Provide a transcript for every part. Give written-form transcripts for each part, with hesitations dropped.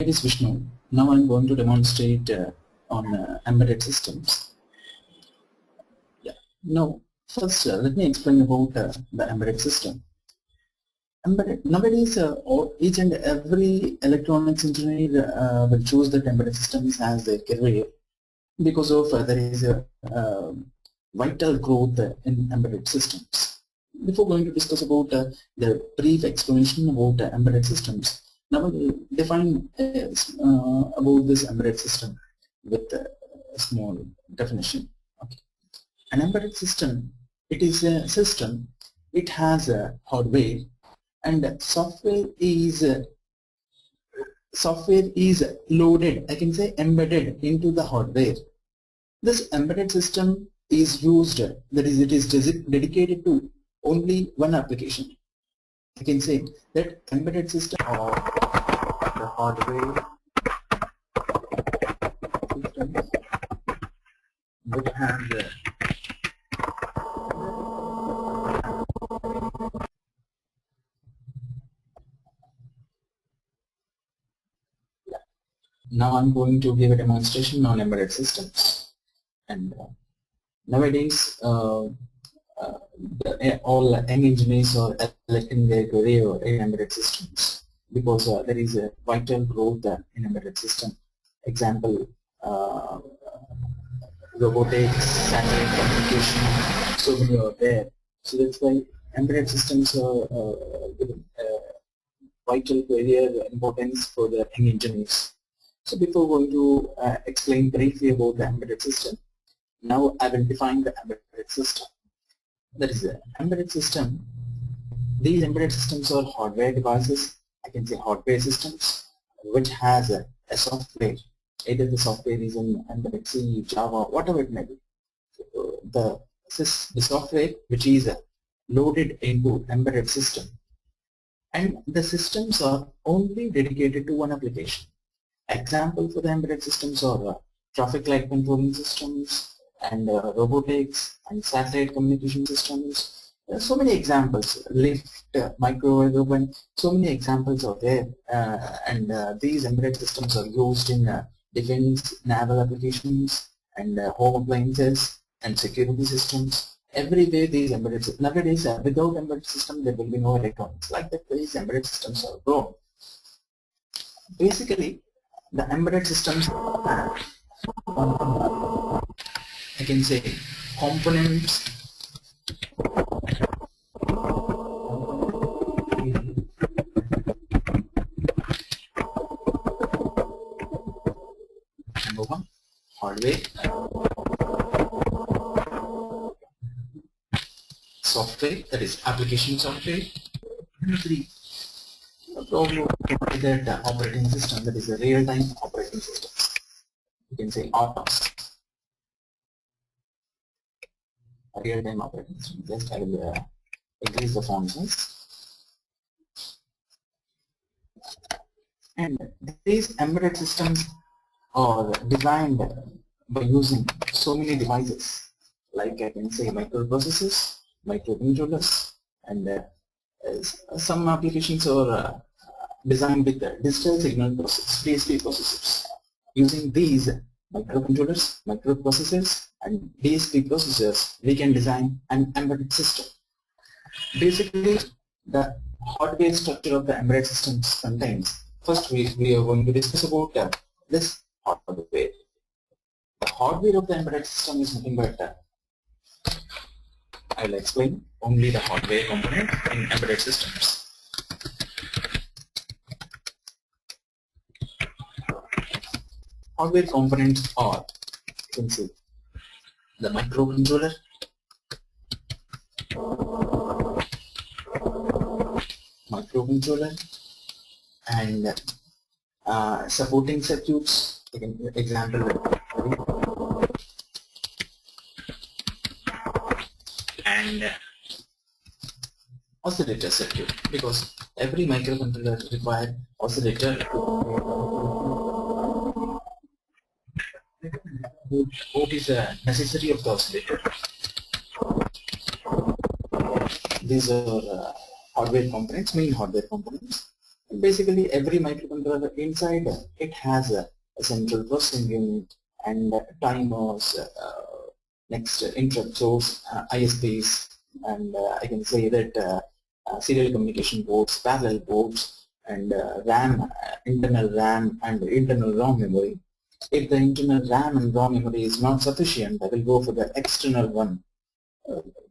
It is Vishnu. Now I'm going to demonstrate on embedded systems. Yeah. Now, first let me explain about the embedded system. Nowadays, each and every electronics engineer will choose that embedded systems as their career because of there is a vital growth in embedded systems. Before going to discuss about the brief explanation about embedded systems, now we'll define about this embedded system with a small definition. Okay. An embedded system, it is a system, it has a hardware, and software is loaded, I can say embedded into the hardware. This embedded system is used, that is, it is dedicated to only one application. I can say that embedded system or the hardware systems which have now I'm going to give a demonstration on embedded systems. And nowadays all young engineers are electing their career in embedded systems because there is a vital growth in embedded system. Example, robotics, satellite communication, so many are there. So that's why embedded systems are given vital career importance for the young engineers. So before going to explain briefly about the embedded system, now I will define the embedded system. That is the embedded system. These embedded systems are hardware devices, I can say hardware systems, which has a software. Either the software is in embedded C, Java, whatever it may be. The software which is loaded into embedded system. And the systems are only dedicated to one application. Example for the embedded systems are traffic light controlling systems, and robotics and satellite communication systems. There are so many examples, lift, microwave oven, so many examples are there, and these embedded systems are used in defense, naval applications, and home appliances and security systems. Everywhere these embedded systems, nowadays without embedded system there will be no electronics. Like that, these embedded systems are grown. Basically, the embedded systems I can say components number one, hardware, software, that is application software. Number three, probably we can say that operating system, that is a real-time operating system. You can say RTOS. Real-time operating system. Just I will increase the font size. And these embedded systems are designed by using so many devices, like I can say microprocessors, microcontrollers, and some applications are designed with digital signal process, DSP processors. Using these microcontrollers, microprocessors, and DSP processors, we can design an embedded system. Basically, the hardware structure of the embedded systems contains. First, we are going to discuss about this hardware. The hardware of the embedded system is nothing but I will explain only the hardware component in embedded systems. Hardware components are, you can see, the microcontroller, and supporting circuits. Example, and oscillator circuit, because every microcontroller requires oscillator. What is necessary of the oscillator? These are hardware components, main hardware components. And basically every microcontroller inside it has a central processing unit and timers, next interrupt source, ISPs, and I can say that serial communication ports, parallel ports, and RAM, internal RAM and internal ROM memory. If the internal RAM and ROM memory is not sufficient, I will go for the external one.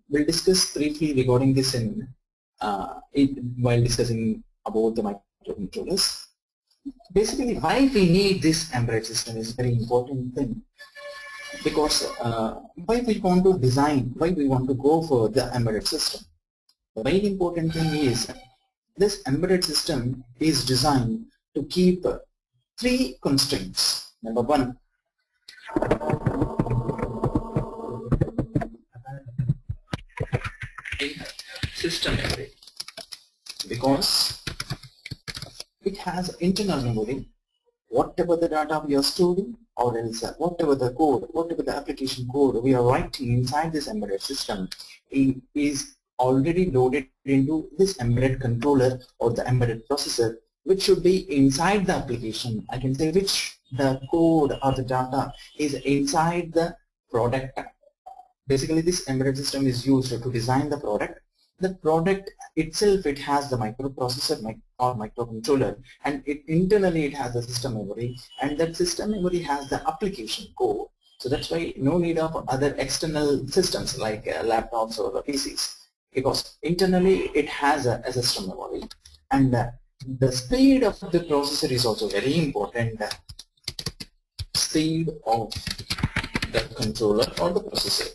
We'll discuss briefly regarding this while discussing about the microcontrollers. Basically, why we need this embedded system is a very important thing, because why we want to design, why we want to go for the embedded system. The very important thing is this embedded system is designed to keep three constraints. Number one, system memory, because it has internal memory. Whatever the data we are storing, or else whatever the code, whatever the application code we are writing inside this embedded system is already loaded into this embedded controller or the embedded processor, which should be inside the application. I can say which the code or the data is inside the product. Basically, this embedded system is used to design the product. The product itself, it has the microprocessor or microcontroller, and internally it has the system memory, and that system memory has the application code. So that's why no need of other external systems like laptops or PCs, because internally it has a system memory. And the speed of the processor is also very important. Speed of the controller or the processor.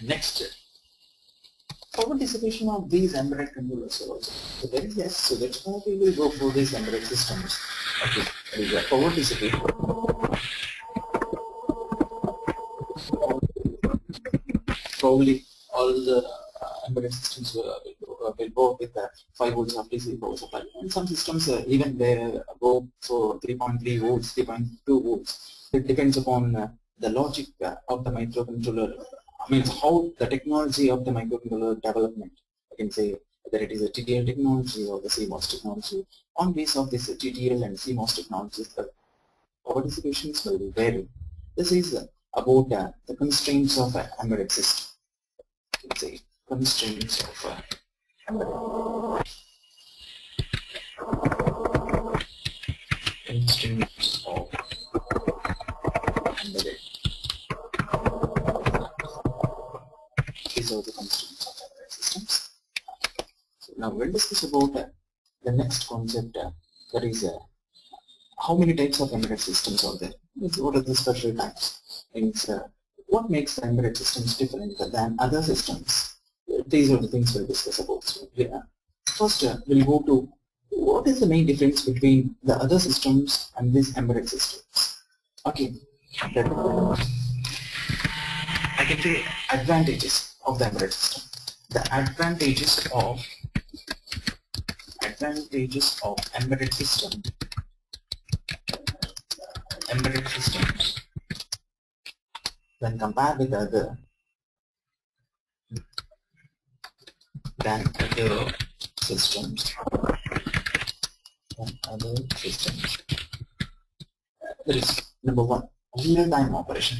Next, power dissipation of these embedded controllers also. So there is less, so that's why we will go for these embedded systems. Okay, there is a power dissipation. Probably all the embedded systems will go with the 5 volts of DC power supply, and some systems even they go for 3.3 volts, 3.2 volts. It depends upon the logic of the microcontroller. Means how the technology of the microcontroller development. I can say that it is a TTL technology or the CMOS technology. On base of this TTL and CMOS technologies, the power dissipations will vary. This is about the constraints of an embedded system. I can say constraints of embedded. Constraints of embedded. These are the constraints of embedded systems. So now we'll discuss about the next concept, that is how many types of embedded systems are there. What are the special types? Means what makes the embedded systems different than other systems? These are the things we'll discuss about. So, first, we'll go to what is the main difference between the other systems and these embedded systems. Okay, I can say advantages of the embedded system. The advantages of embedded systems when compared with other systems. There is number one, real-time operation.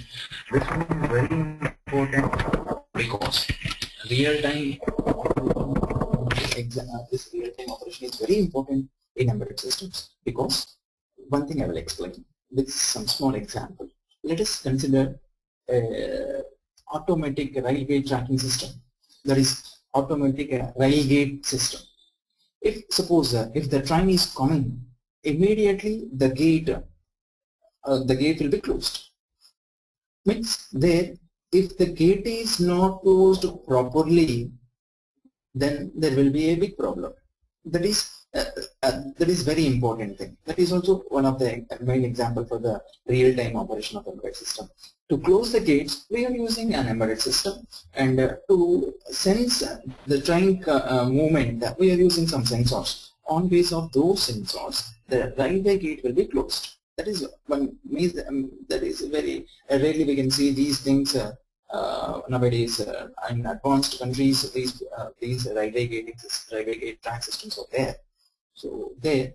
This one is very important because real-time this real-time operation is very important in embedded systems, because one thing I will explain with some small example. Let us consider automatic railway tracking system. That is automatic rail gate system. If suppose if the train is coming, immediately the gate will be closed. Means there, if the gate is not closed properly, then there will be a big problem. That is very important thing. That is also one of the main example for the real-time operation of embedded system. To close the gates, we are using an embedded system, and to sense the train movement, we are using some sensors. On base of those sensors, the railway gate will be closed. That is one means that is very rarely we can see these things nowadays in advanced countries, these railway gate track systems are there. So there,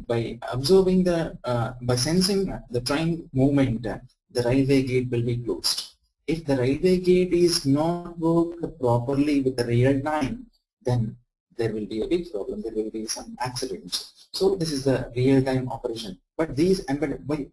by observing by sensing the train movement, the railway gate will be closed. If the railway gate is not worked properly with the real time, then there will be a big problem. There will be some accidents. So this is the real-time operation. But these embedded by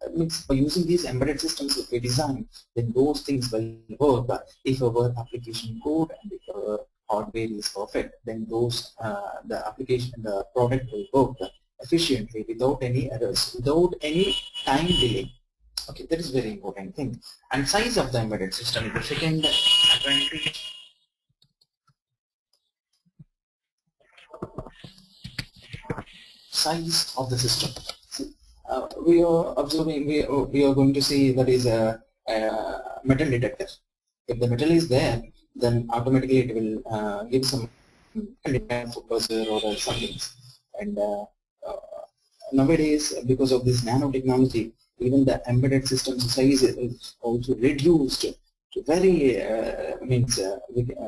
using these embedded systems that we design, then those things will work. If our application code and if our hardware is perfect, then the product will work efficiently without any errors, without any time delay. Okay, that is very important thing. And size of the embedded system, the second advantage. Size of the system. See, we are observing, we are going to see that is a metal detector. If the metal is there, then automatically it will give some buzzer or something. And nowadays, because of this nanotechnology, even the embedded system size is also reduced to very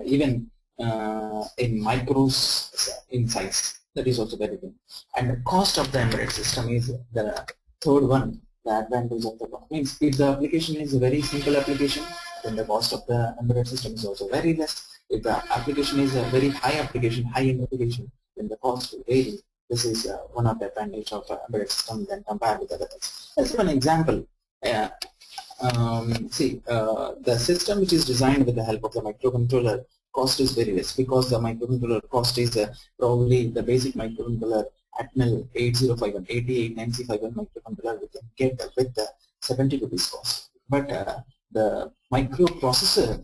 even in micros in size. That is also very good. And the cost of the embedded system is the third one. The advantage of the means if the application is a very simple application, then the cost of the embedded system is also very less. If the application is a very high high-end application, then the cost will vary. This is one of the advantage of embedded system than compared with other things. Let's give an example. The system which is designed with the help of the microcontroller cost is very less, because the microcontroller cost is probably the basic microcontroller Atmel 8051, 88951 microcontroller we can get with the 70 rupees cost. But the microprocessor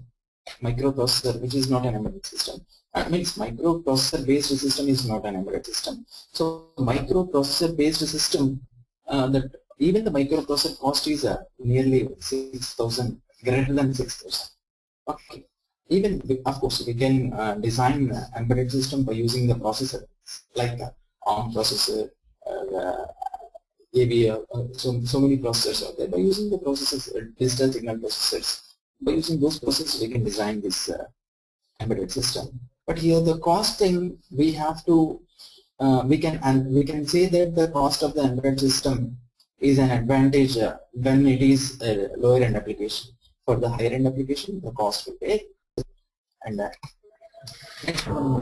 which is not an embedded system, means microprocessor based system is not an embedded system. So microprocessor based system, that even the microprocessor cost is nearly 6,000, greater than 6,000. Okay. Even of course we can design embedded system by using the processor like ARM processor, so many processors are there. By using the processors, digital signal processors, by using those processors we can design this embedded system. But here the costing we have to we can say that the cost of the embedded system is an advantage when it is a lower end application. For the higher end application, the cost will be. And next one,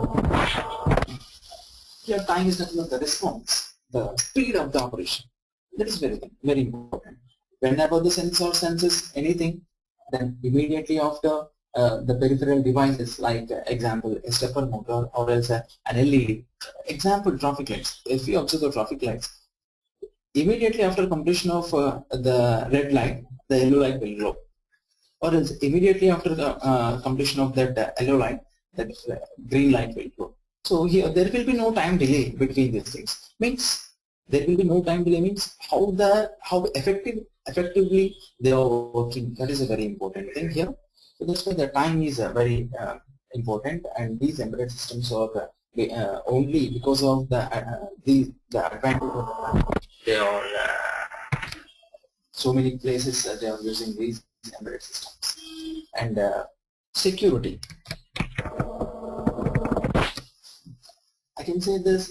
your time is nothing but the response, the speed of the operation. That is very important. Whenever the sensor senses anything, then immediately after the peripheral devices, like example a stepper motor or else an LED. Example, traffic lights. If you observe the traffic lights, immediately after completion of the red light, the yellow light will glow. Or else immediately after the completion of that yellow light, that green light will glow. So here there will be no time delay between these things. Means there will be no time delay means how effectively they are working. That is a very important thing here. So that's why the time is very important, and these embedded systems are only because of the advantage of the they are so many places they are using these embedded systems. And security. I can say this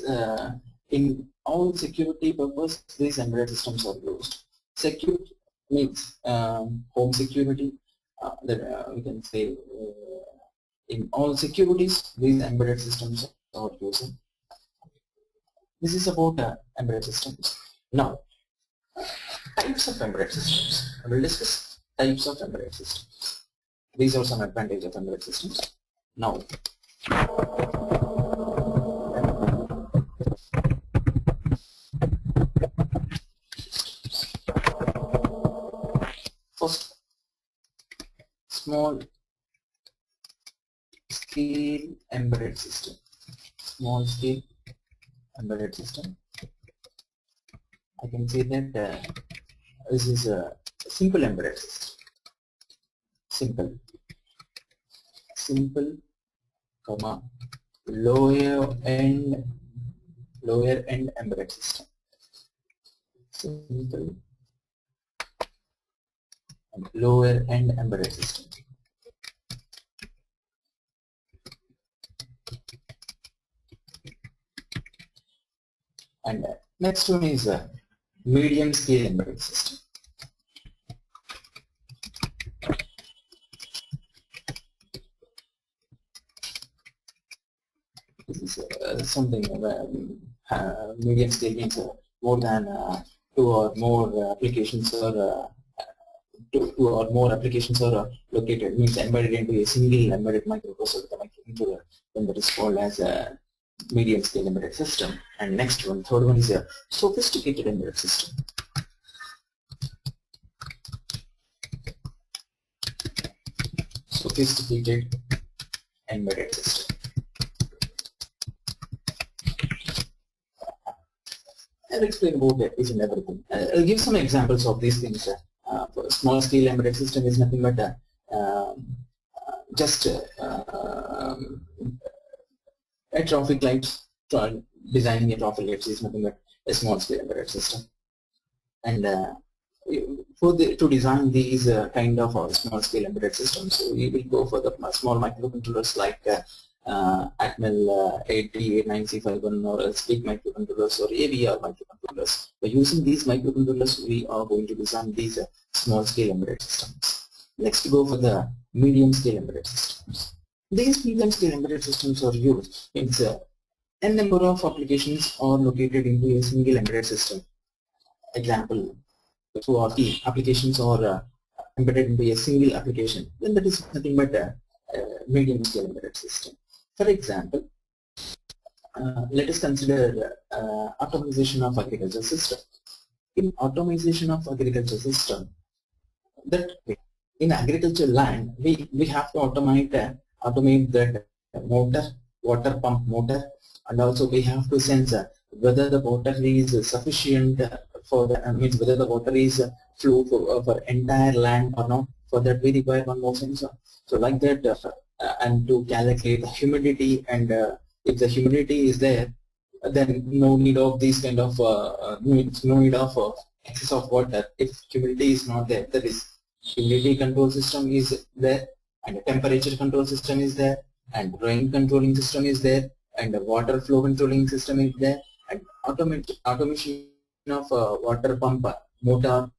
in all security purpose, these embedded systems are used. Security means home security. That we can say in all securities, these embedded systems are using. This is about embedded systems. Now, types of embedded systems. I will discuss types of embedded systems. These are some advantages of embedded systems. Now, first, small scale embedded system. Small scale embedded system. I can say that this is a simple embedded system. Simple, comma, lower end embedded system. Simple and lower end embedded system. And next one is a medium scale embedded system. This is something medium scale means more than two or more applications or two or more applications are located, means embedded into a single embedded microprocessor with a microcontroller, then that is called as a medium scale embedded system. And next one, third one is a sophisticated embedded system. Sophisticated embedded system. I'll explain about each and everything. I'll give some examples of these things. For a small scale embedded system is nothing but just a traffic lights. Designing a traffic lights is nothing but a small scale embedded system. And to design these kind of small scale embedded systems, we will go for the small microcontrollers like Atmel 8D89C51 or SPIC microcontrollers or AVR microcontrollers. By using these microcontrollers, we are going to design these small scale embedded systems. Next, go for the medium scale embedded systems. These medium scale embedded systems are used in a number of applications are located into a single embedded system. Example, two or three applications are embedded into a single application, then that is nothing but a medium scale embedded system. For example, let us consider automation of agriculture system. In automation of agriculture system, that in agriculture land, we have to automate that motor, water pump motor, and also we have to sense whether the water is sufficient for the means whether the water is flow for entire land or not. For that we require one more sensor. So like that, and to calculate the humidity, and if the humidity is there, then no need of these kind of no need of excess of water. If humidity is not there, that is humidity control system is there, and the temperature control system is there, and rain controlling system is there, and the water flow controlling system is there, and automation of water pump motor.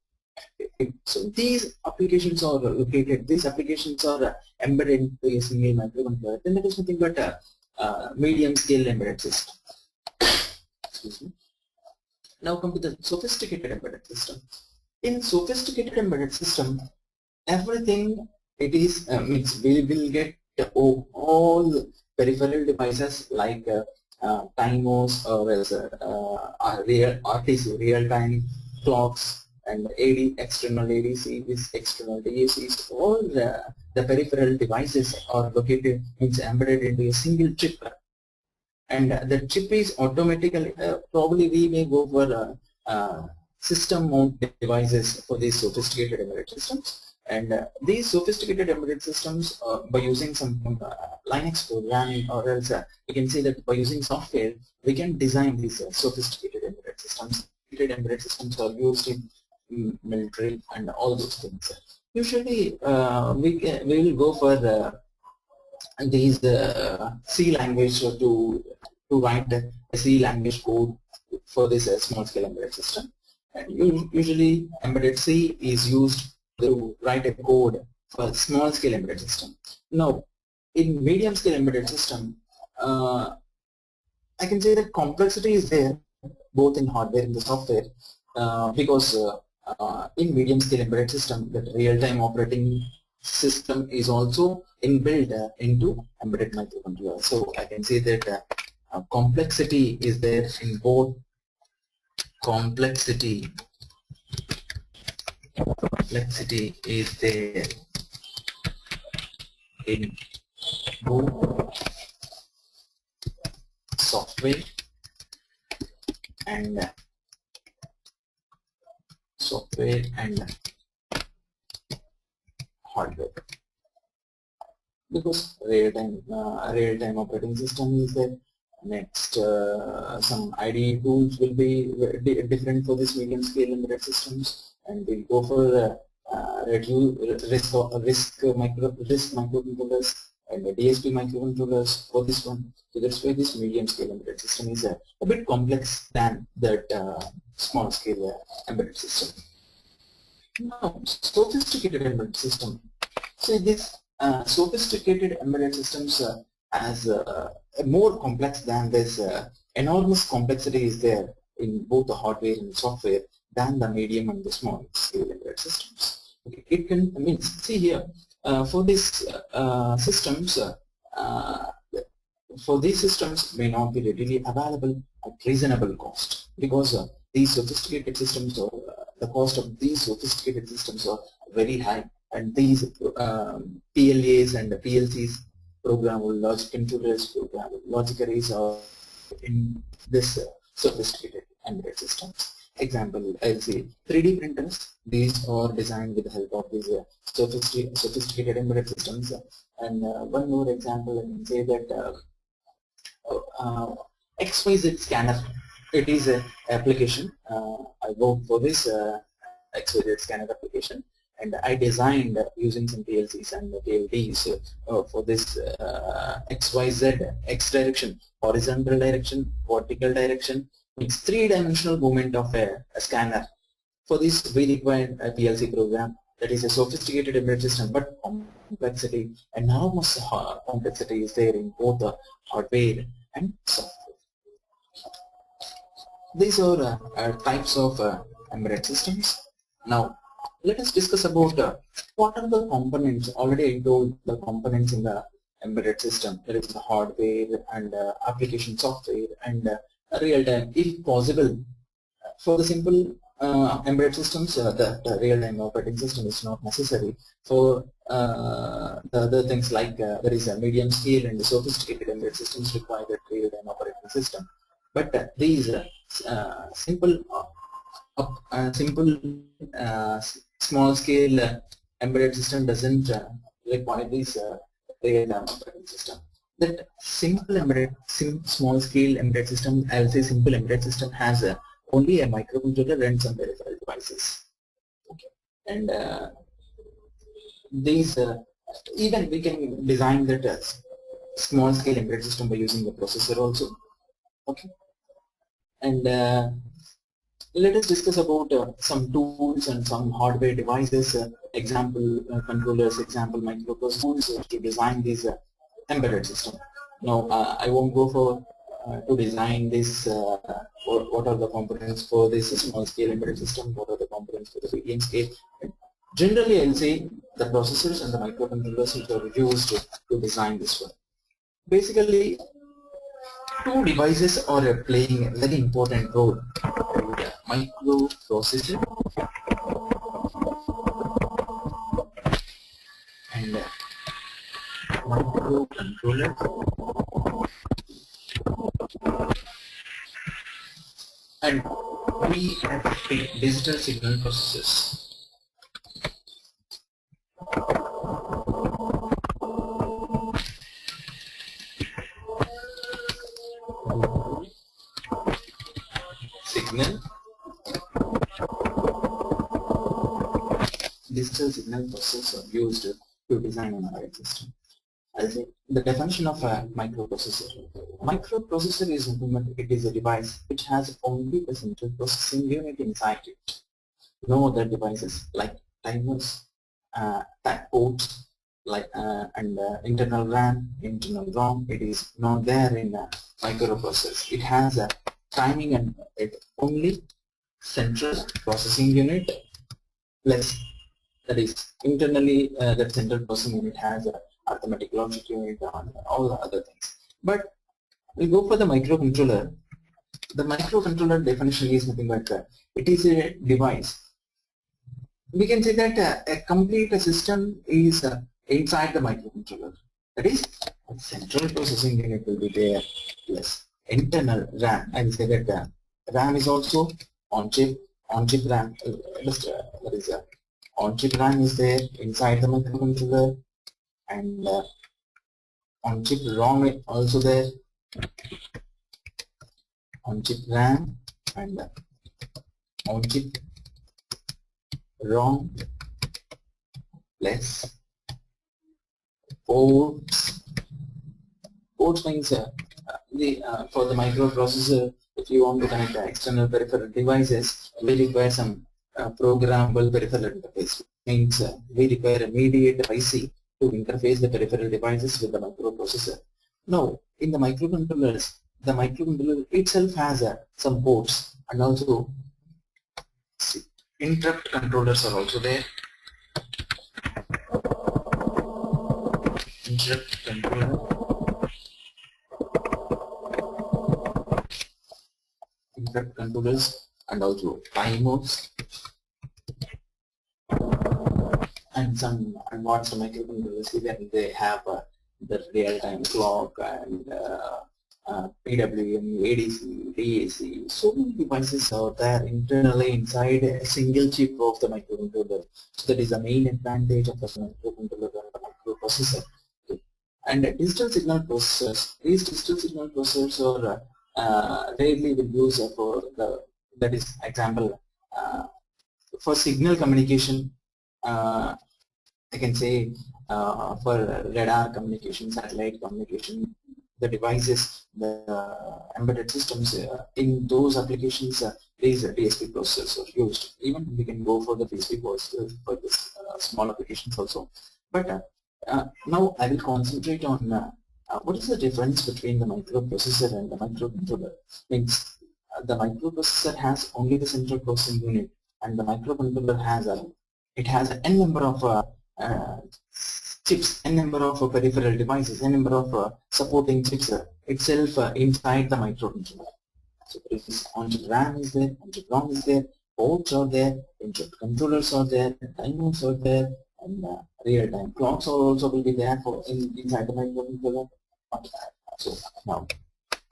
So these applications are located, these applications are embedded into a single microcontroller. Then that is nothing but a medium scale embedded system. Excuse me. Now come to the sophisticated embedded system. In sophisticated embedded system, everything it is means we will get all peripheral devices like timers or else RTC, real-time clocks, and external ADCs, external DACs, all the peripheral devices are located, means embedded into a single chip, and the chip is automatically probably we may go for system mount devices for these sophisticated embedded systems. And these sophisticated embedded systems, by using some Linux programming, or else we can say that by using software, we can design these sophisticated embedded systems. Embedded systems are used in military and all those things. Usually, we will go for these C language to write a C language code for this small scale embedded system. And usually, embedded C is used to write a code for small scale embedded system. Now, in medium scale embedded system, I can say that complexity is there both in hardware and the software, because in medium scale embedded system, that real-time operating system is also inbuilt into embedded microcontroller. So I can say that complexity is there in both. Complexity is there in both software and hardware, because real-time operating system is there. Next, some IDE tools will be different for this medium scale embedded systems, and we'll go for reduce risk microcontrollers, and the DSP microcontrollers for this one. So that's why this medium scale embedded system is a bit complex than that small scale embedded system. Now, sophisticated embedded system. See, this sophisticated embedded systems as more complex than this enormous complexity is there in both the hardware and the software than the medium and the small scale embedded systems. Okay, it can, I mean, see here, for these systems, may not be readily available at reasonable cost, because these sophisticated systems, or the cost of these sophisticated systems are very high, and these PLAs and the PLCs, programmable logic controllers, programmable logic arrays, are in this sophisticated embedded systems. Example, I'll say 3D printers. These are designed with the help of these sophisticated embedded systems. And one more example, I can say that XYZ scanner. It is an application. I worked for this XYZ scanner application, and I designed using some PLCs and PLDs for this XYZ, X direction, horizontal direction, vertical direction. It's three-dimensional movement of a scanner. For this, we require a PLC program that is a sophisticated embedded system, but complexity, enormous complexity is there in both the hardware and software. These are types of embedded systems. Now, let us discuss about what are the components. Already I told the components in the embedded system. There is the hardware and application software and real-time, if possible. For the simple embedded systems, the real-time operating system is not necessary. For the other things like there is a medium scale and the sophisticated embedded systems require that real-time operating system. But these simple small scale embedded system doesn't require these real-time operating system. That simple embedded, small scale embedded system, I'll say simple embedded system, has only a microcontroller and some peripheral devices. Okay, and these even we can design that small scale embedded system by using the processor also. Okay, and let us discuss about some tools and some hardware devices, example controllers, example microprocessors to design these embedded system. Now I won't go for to design this, what are the components for this small scale embedded system, what are the components for the medium scale. Generally I'll say the processors and the microcontrollers which are used to design this one. Basically, two devices are playing a very important role: microprocessor and microcontroller. And we have digital signal processors. Digital signal processors are used to design an embedded system. I'll say the definition of a microprocessor. Microprocessor is a device which has only a central processing unit inside it. No other devices like timers, ports, like and internal RAM, internal ROM. It is not there in a microprocessor. It has a timing and it only central processing unit. Plus, that is internally that central processing unit has a arithmetic logic unit and all the other things. But we go for the microcontroller. The microcontroller definition is nothing but it is a device. We can say that a complete system is inside the microcontroller. That is, a central processing unit will be there, plus internal RAM. I will say that RAM is also on chip. On-chip RAM. That is on-chip RAM is there inside the microcontroller, and on-chip ROM is also there. On-chip RAM and on-chip ROM plus ports Ports means for the microprocessor, if you want to connect external peripheral devices, we require some programmable peripheral interface. Means we require a mediator IC to interface the peripheral devices with the microprocessor. Now, in the microcontroller itself has some ports, and also interrupt controllers are also there. Interrupt controllers and also timers, and some advanced microcontrollers where they have the real-time clock and PWM, ADC, DAC. So many devices are there internally inside a single chip of the microcontroller. So that is the main advantage of the microcontroller and the microprocessor. And digital signal processors. These digital signal processors are rarely will use for the, that is example for signal communication. I can say for radar communication, satellite communication, the devices, the embedded systems, in those applications, these DSP processors are used. Even we can go for the DSP processors for this small applications also. But now I will concentrate on what is the difference between the microprocessor and the microcontroller. Means the microprocessor has only the central processing unit, and the microcontroller has n number of chips, n number of peripheral devices, n number of supporting chips itself inside the microcontroller. So there is on-chip RAM is there, on-chip ROM is there, ports are there, interrupt controllers are there, timers are there, and real-time clocks also will be there for inside the microcontroller. So now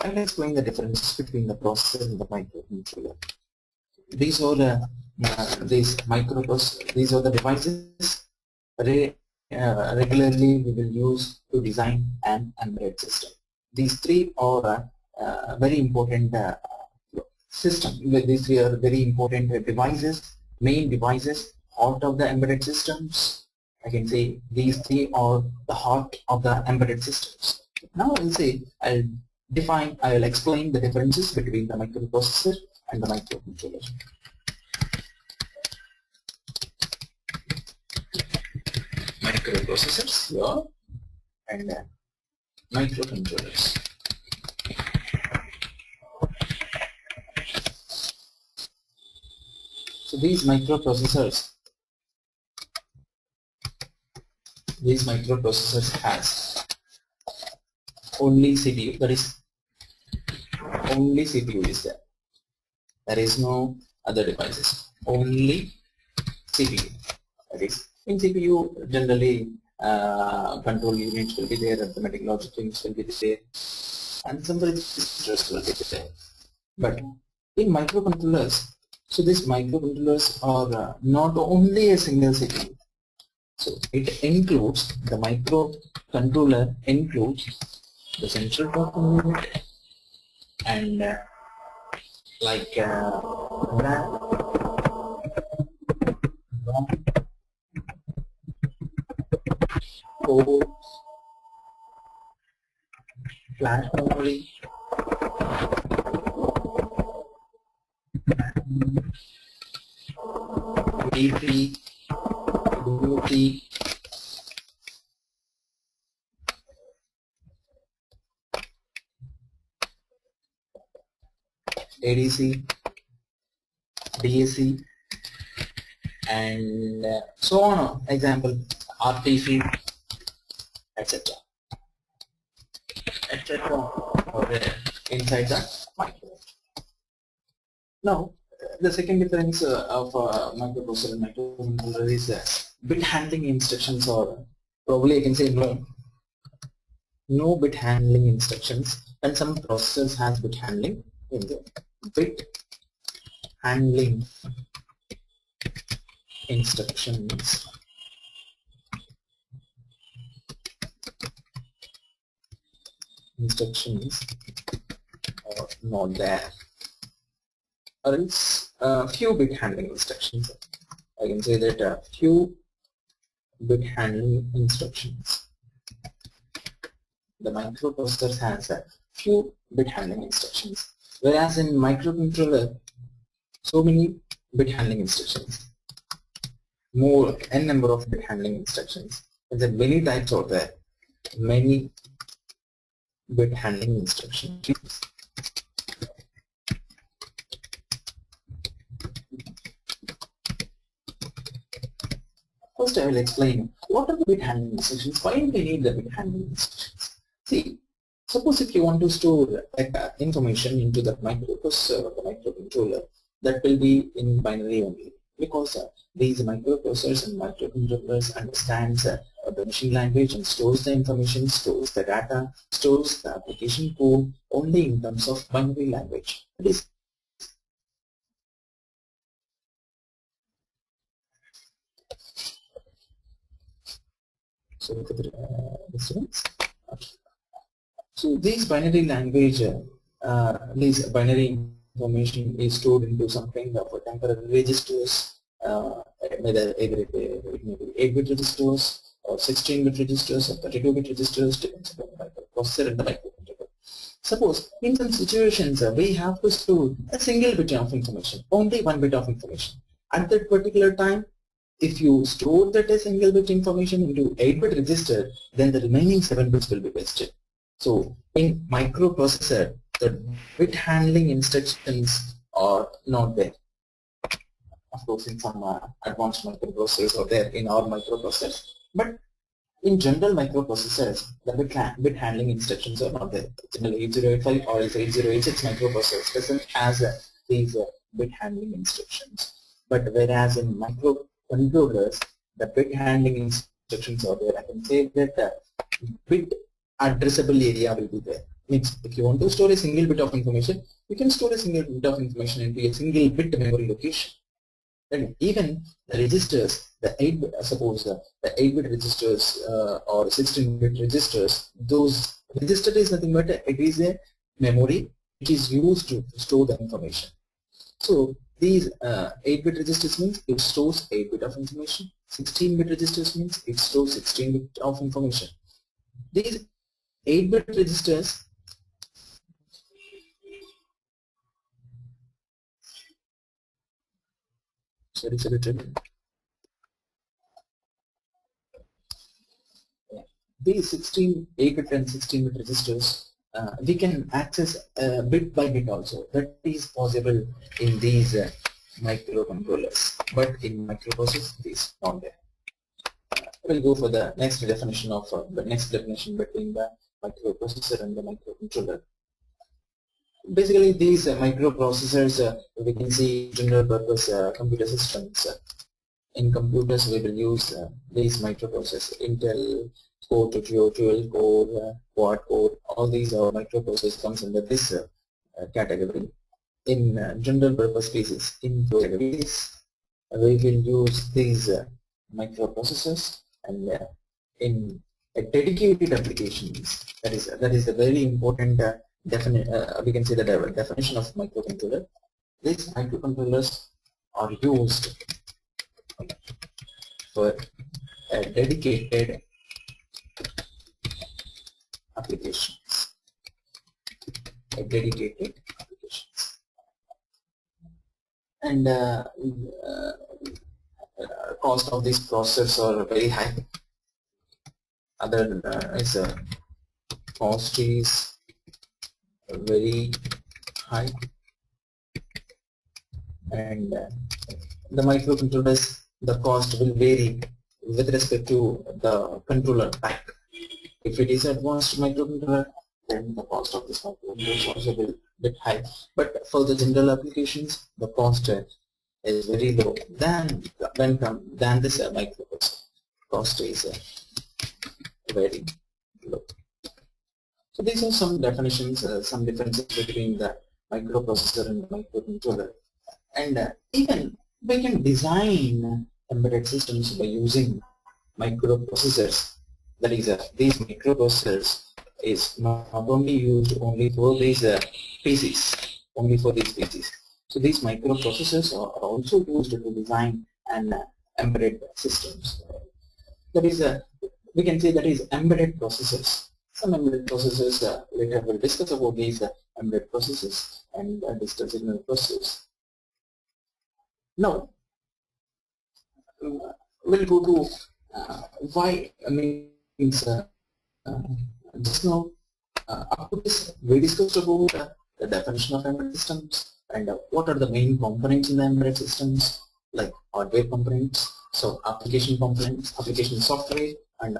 I'll explain the difference between the processor and the microcontroller. These are these microprocessors. These are the devices regularly we will use to design an embedded system. These three are very important system. These three are very important devices, main devices, heart of the embedded systems. I can say these three are the heart of the embedded systems. Now I will explain the differences between the microprocessor and the microcontroller. Microprocessors here and microcontrollers. So these microprocessors has only CPU. That is, only CPU is there. There is no other devices. Only CPU. That is, in CPU generally control units will be there, arithmetic logic units will be there, and some registers will be there. But in microcontrollers, so these microcontrollers are not only a single CPU. So it includes, the microcontroller includes the central processing unit and like RAM, ROM, ports, flash memory, DP, WP, ADC, DAC, and so on. Example, RTC, etc. inside the microcontroller. Now, the second difference of microprocessor and microcontroller is bit handling instructions, or probably I can say no bit handling instructions, and some processors has bit handling in there. Bit handling instructions are not there, or else few bit handling instructions. I can say that few bit handling instructions the microprocessor has a few bit handling instructions, whereas in microcontroller, so many bit handling instructions, more n number of bit handling instructions. And there are many types out there, many bit handling instructions. First, I will explain what are the bit handling instructions. Why do we need the bit handling instructions? See, suppose if you want to store information into the microprocessor or the microcontroller, that will be in binary only, because these microprocessors and microcontrollers understands the machine language and stores the information, stores the data, stores the application code only in terms of binary language. That is so for the distance. So this binary language, this binary information is stored into something of a temporary registers, whether either it may be 8-bit registers or 16-bit registers or 32-bit registers, depends upon the microprocessor and the microcontroller. Suppose in some situations we have to store a single bit of information, only one bit of information. At that particular time, if you store that a single bit information into 8-bit register, then the remaining 7 bits will be wasted. So in microprocessor, the bit handling instructions are not there. Of course, in some advanced microprocessors are there in our microprocessors, but in general microprocessors, the bit handling instructions are not there. General 8085 or 8086 microprocessors doesn't have these bit handling instructions. But whereas in microcontrollers, the bit handling instructions are there. I can say that bit addressable area will be there. Means if you want to store a single bit of information, you can store a single bit of information into a single bit memory location. And even the registers, the 8-bit, suppose the 8-bit registers or 16-bit registers, those register is nothing but it is a memory which is used to store the information. So these 8-bit registers means it stores 8-bit of information. 16-bit registers means it stores 16-bit of information. These 8-bit registers these 8-bit and 16-bit registers we can access bit by bit also. That is possible in these microcontrollers, but in microprocessors it is not there. We'll go for the next definition of the next definition between the microprocessor and the microcontroller. Basically, these microprocessors we can see general purpose computer systems. In computers, we will use these microprocessors: Intel Core, Dual Core, Quad Core. All these microprocessors comes under this category. In general purpose PCs, in categories, we will use these microprocessors, and in dedicated applications, that is a very important we can say the definition of microcontroller. These microcontrollers are used for dedicated applications. And cost of these processors are very high. Other is cost is very high, and the microcontrollers, the cost will vary with respect to the controller type. If it is advanced microcontroller, then the cost of this microcontroller also will be bit high. But for the general applications, the cost is very low than this microprocessor. Cost is very low. So these are some definitions, some differences between the microprocessor and the microcontroller. And even we can design embedded systems by using microprocessors. That is, these microprocessors is not only used only for these PCs, only for these PCs. So these microprocessors are also used to design and embedded systems. That is, we can say that is embedded processors. some embedded processors. Later we'll discuss about these embedded processors and digital signal processors. Now we'll go to why. I mean, just now up to this we discussed about the definition of embedded systems and what are the main components in the embedded systems, like hardware components, so application components, application software, and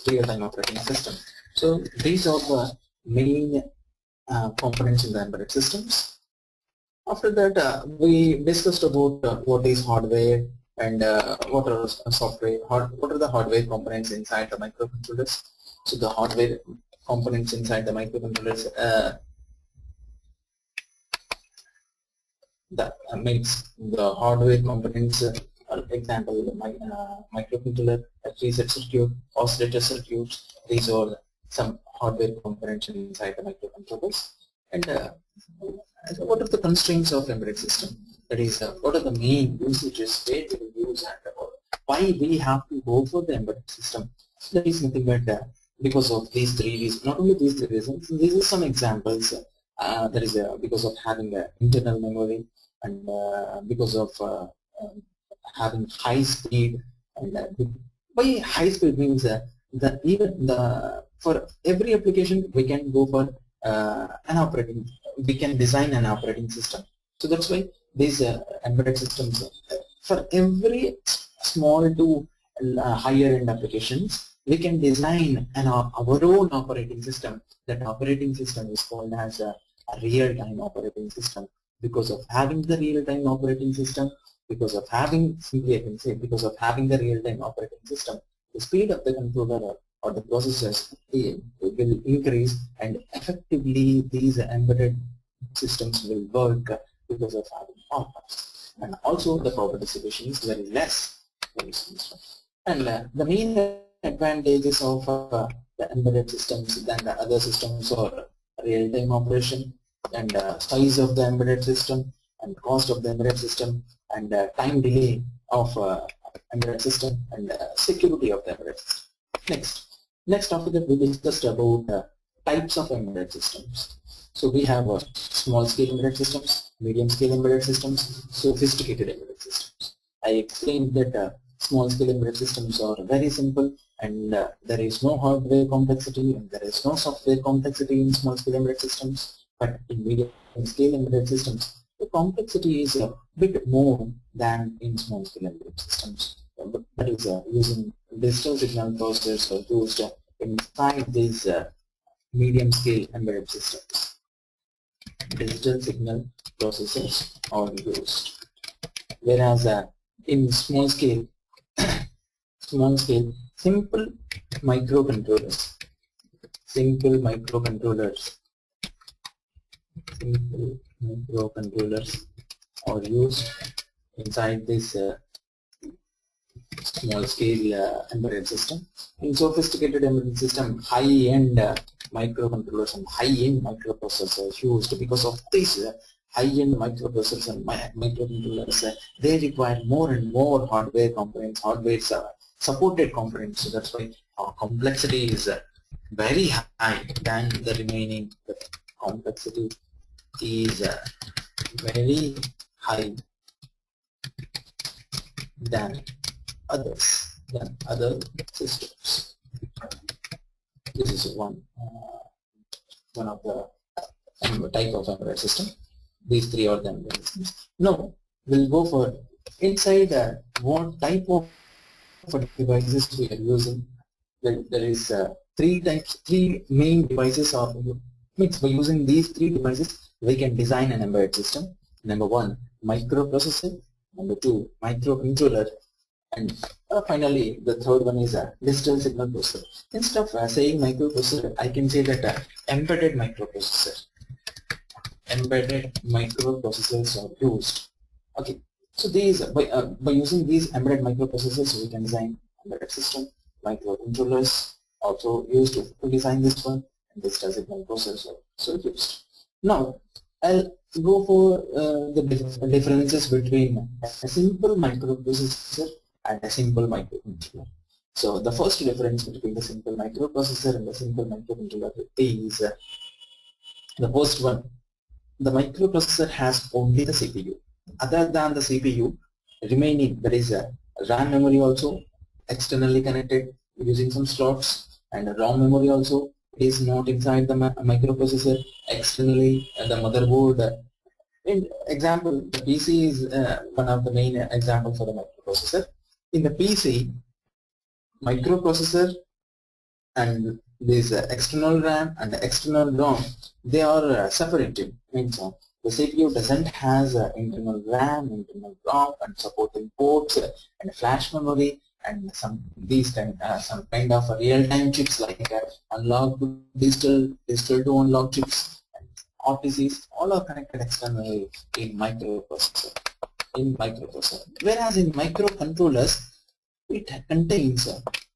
real-time operating system. So these are the main components in the embedded systems. After that, we discussed about what is hardware and what are software, what are the hardware components inside the microcontrollers. So the hardware components inside the microcontrollers that makes the hardware components, example, the microcontroller, reset circuit, oscillator circuits. These are some hardware components inside the microcontrollers. And what are the constraints of embedded system? That is, what are the main usages where we will use and why we have to go for the embedded system? That is nothing but because of these three reasons. Not only these three reasons, these are some examples. That is because of having internal memory, and because of having high speed. And by high speed means that even for every application we can go for we can design an operating system. So that's why these embedded systems, for every small to higher end applications, we can design our own operating system. That operating system is called as a real-time operating system. Because of having the real-time operating system, because of having, simply I can say, because of having the real-time operating system, the speed of the controller or the processors will increase, and effectively these embedded systems will work because of having power. And also the power dissipation is very less. And the main advantages of the embedded systems than the other systems are real-time operation, and size of the embedded system, and cost of the embedded system, and time delay of embedded system, and security of the embedded system. Next after that we discussed about types of embedded systems. So we have small scale embedded systems, medium scale embedded systems, sophisticated embedded systems. I explained that small scale embedded systems are very simple, and there is no hardware complexity and there is no software complexity in small scale embedded systems. But in medium scale embedded systems, the complexity is a bit more than in small scale embedded systems. That is using digital signal processors are used inside these medium scale embedded systems. Digital signal processors are used, whereas in small scale simple microcontrollers are used inside this small scale embedded system. In sophisticated embedded system, high-end microcontrollers and high-end microprocessors used. Because of this high-end microprocessors and microcontrollers, they require more and more hardware components, hardware supported components. So that's why our complexity is very high than the remaining. The complexity is very high than other systems. This is one of the type of embedded system. These three are the embedded systems. Now we'll go for inside what type of devices we are using. There is three main devices are means by using these three devices we can design an embedded system. Number one, microprocessor. Number two, microcontroller. And finally, the third one is a digital signal processor. Instead of saying microprocessor, I can say that embedded microprocessor. Embedded microprocessors are used. Okay, so these by using these embedded microprocessors, we can design embedded system. Microcontrollers also used to design this one, and digital signal processor so used. Now I'll go for the differences between a simple microprocessor and a simple microcontroller. So the first difference between the simple microprocessor and the simple microcontroller is the first one. The microprocessor has only the CPU. Other than the CPU, remaining there is a RAM memory also externally connected using some slots, and a ROM memory also is not inside the microprocessor externally the motherboard. In example, the PC is one of the main examples for the microprocessor. In the PC, microprocessor and this external RAM and external ROM, they are separated. Means the CPU doesn't has internal RAM, internal ROM, and supporting ports and flash memory and some kind of real-time chips like unlocked digital to unlock chips, and RTCs. All are connected externally in microprocessor. Whereas in microcontrollers, it contains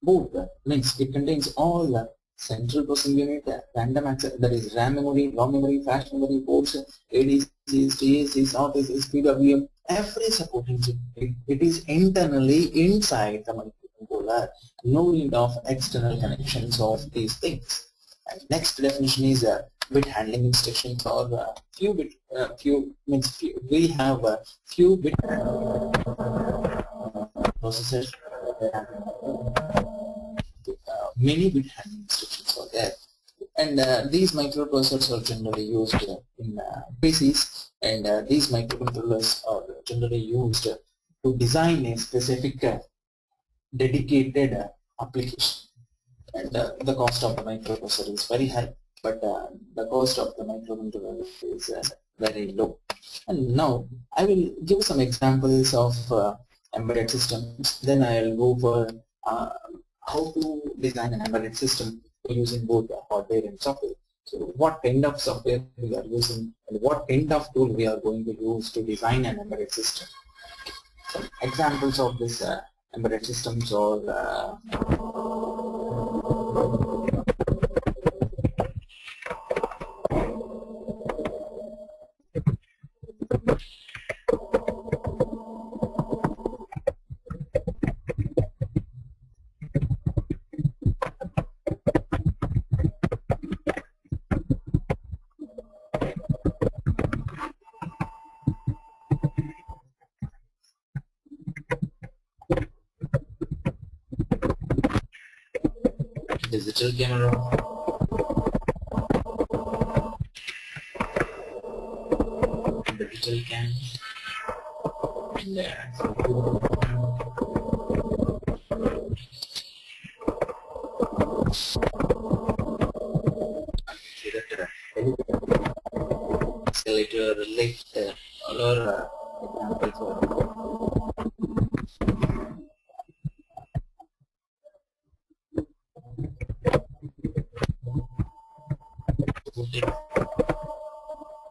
both, means it contains all the central processing unit, random access, that is RAM memory, ROM memory, flash memory, ports, ADCs, TACs, RTCs, PWM, every supporting chip. It is internally inside the microcontroller. No need of external connections of these things. And next definition is bit handling instructions, or we have few bit processors. Many bit handling instructions are there, and these microprocessors are generally used in PCs, and these microcontrollers are generally used to design a specific dedicated application. And the cost of the microprocessor is very high, but the cost of the microcontroller is very low. And now I will give some examples of embedded systems. Then I'll go for how to design an embedded system using both hardware and software. So what kind of software we are using and what kind of tool we are going to use to design an embedded system. Some examples of this embedded systems are digital camera, digital cam, escalator, lift, all are examples of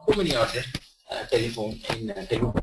so many are there. Telephone in telephone.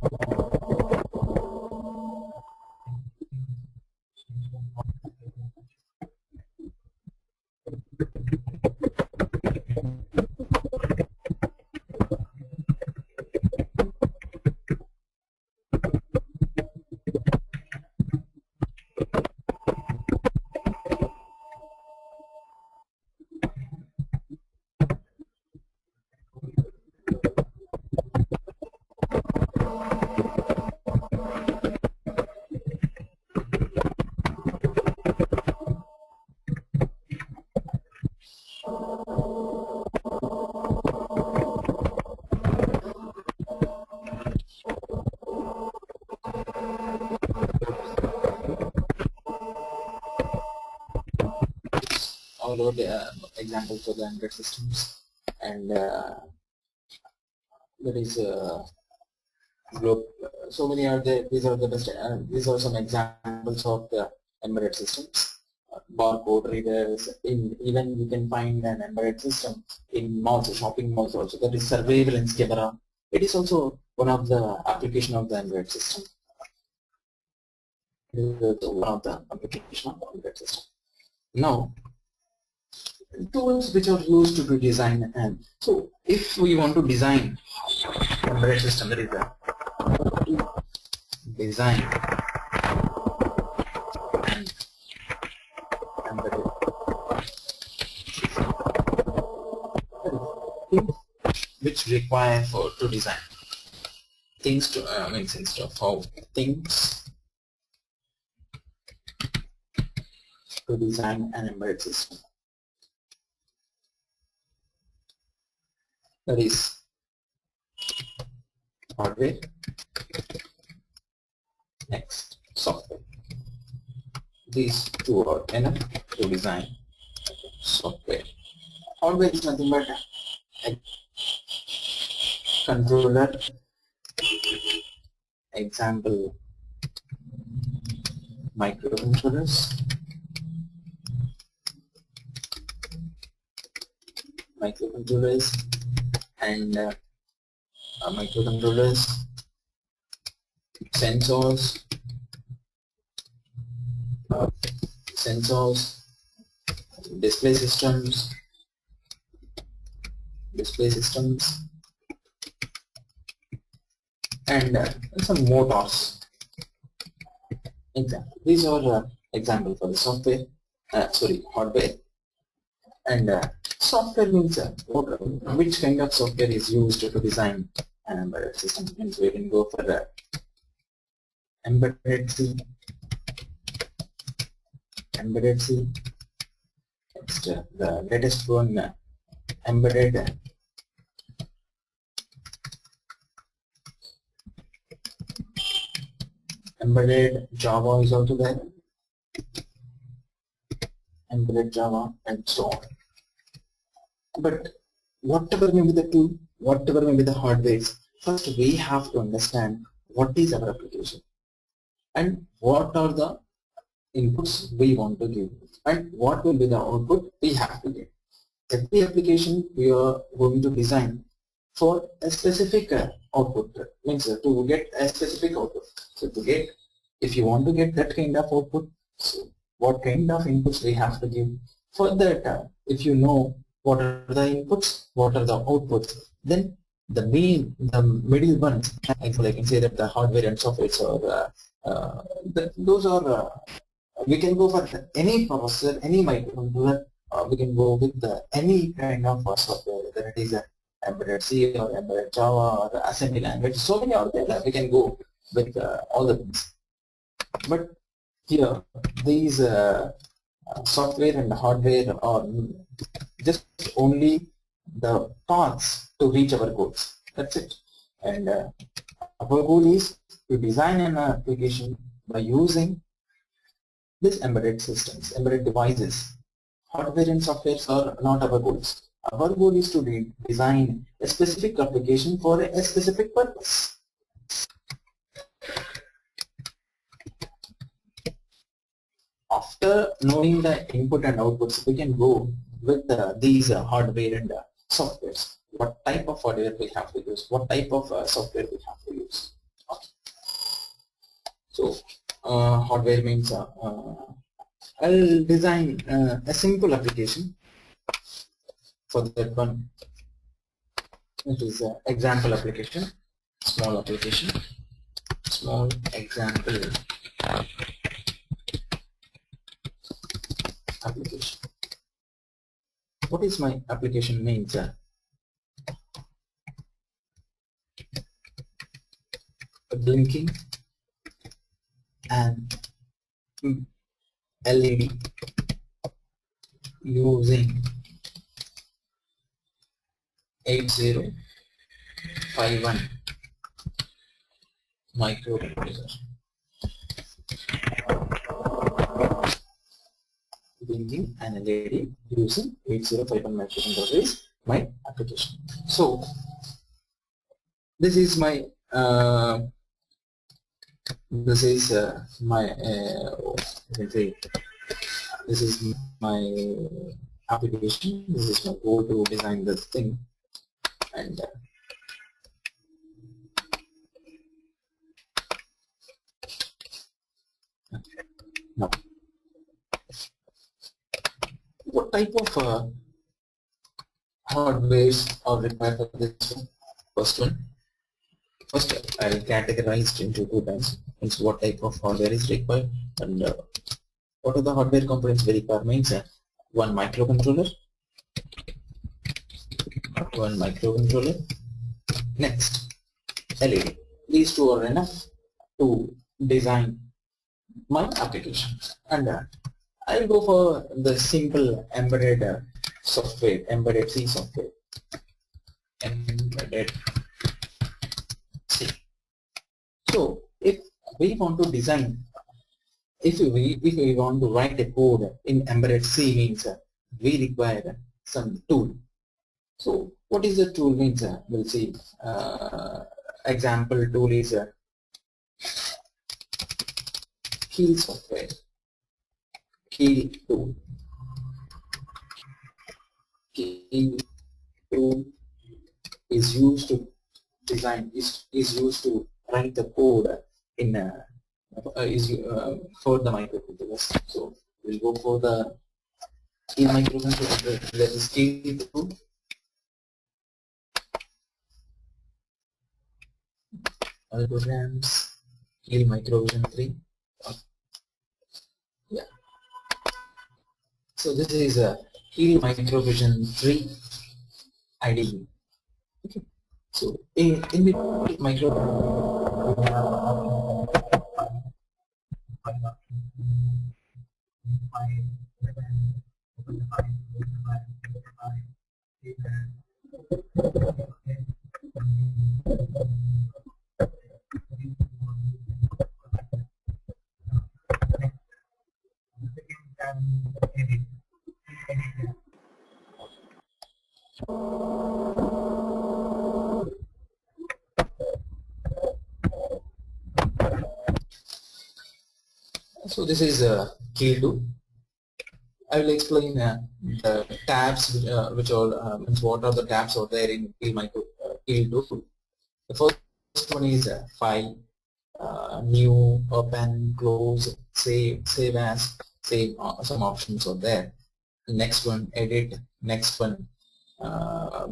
All of the examples of the embedded systems, and there is so many are there. These are the best. These are some examples of the embedded systems. Barcode readers. Even you can find an embedded system in malls, shopping malls also. That is surveillance camera. It is also one of the application of the embedded system. It is one of the application of the embedded system. Now, tools which are used to design, and so if we want to design embedded system, there is a design and which require for to design things to means instead of how things to design an embedded system. That is hardware, next software. These two are enough to design software. Hardware is nothing but a controller, example microcontrollers, and sensors, display systems, and some motors. Example. These are example for the software. Hardware. And software means which kind of software is used to design an embedded system. Means we can go for embedded C. Next, the latest one, embedded Java is also there. Embedded Java and so on. But whatever may be the tool, whatever may be the hardware, first we have to understand what is our application and what are the inputs we want to give and what will be the output we have to give. Every application we are going to design for a specific output, means to get a specific output. So if you want to get that kind of output, so what kind of inputs we have to give. For that, if you know what are the inputs, what are the outputs, then the middle ones, actually I can say that the hardware and software are those are we can go for any processor, any microcontroller, we can go with any kind of software, whether it is embedded C or embedded Java or assembly language. So many out there, we can go with all the things. But here, these software and hardware are just only the paths to reach our goals. That's it. And our goal is to design an application by using these embedded systems, embedded devices. Hardware and software are not our goals. Our goal is to design a specific application for a specific purpose. After knowing the input and outputs, we can go with these hardware and softwares. What type of hardware we have to use, what type of software we have to use. Okay. So hardware means I'll design a simple application. For that one, it is an example application, small example. Application. What is my application means? Blinking and LED using 8051 microcontroller. Blinking and LED using 8051 microcontroller is my application. So this is my this is my application. This is my goal to design this thing, and now what type of hardwares are required for this one? First I'll categorize it into two types. Means what type of hardware is required and what are the hardware components we require. Means one microcontroller, Next, LED. These two are enough to design my application, and I'll go for the simple embedded software, embedded C software, embedded C. So if we want to design, if we want to write a code in embedded C, means we require some tool. So what is the tool means? We'll see. Example tool is Keel software. Keel tool. Keel tool is used to design, is used to write the code in for the microcontrollers. So we'll go for the Keel microcontroller. That is Keel tool. All programs, Keel Microvision 3. Yeah. So this is a Keel Microvision 3 IDE. Okay. So in the micro So this is Keel tool. I will explain the tabs which all means what are the tabs out there in Keel tool. The first one is file, new, open, close, save as, save some options are there. Next one, edit. Next one,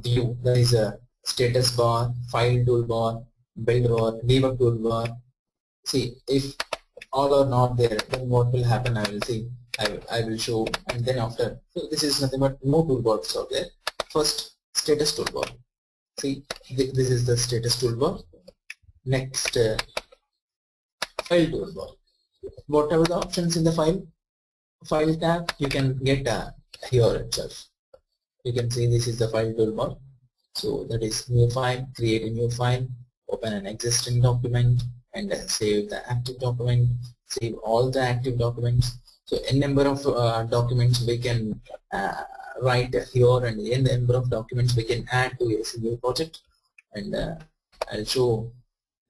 view. There is a status bar, file toolbar, build bar, debug toolbar. See, if all are not there, then what will happen? I will see. I will show, and then after. So this is nothing but more toolbars out there. First, status toolbar. See, this is the status toolbar. Next, file toolbar. Whatever the options in the file tab, you can get here itself. You can see this is the file toolbar. So that is new file, create a new file, open an existing document, and save the active document, save all the active documents. So n number of documents we can write here, and n number of documents we can add to a single project. And I'll show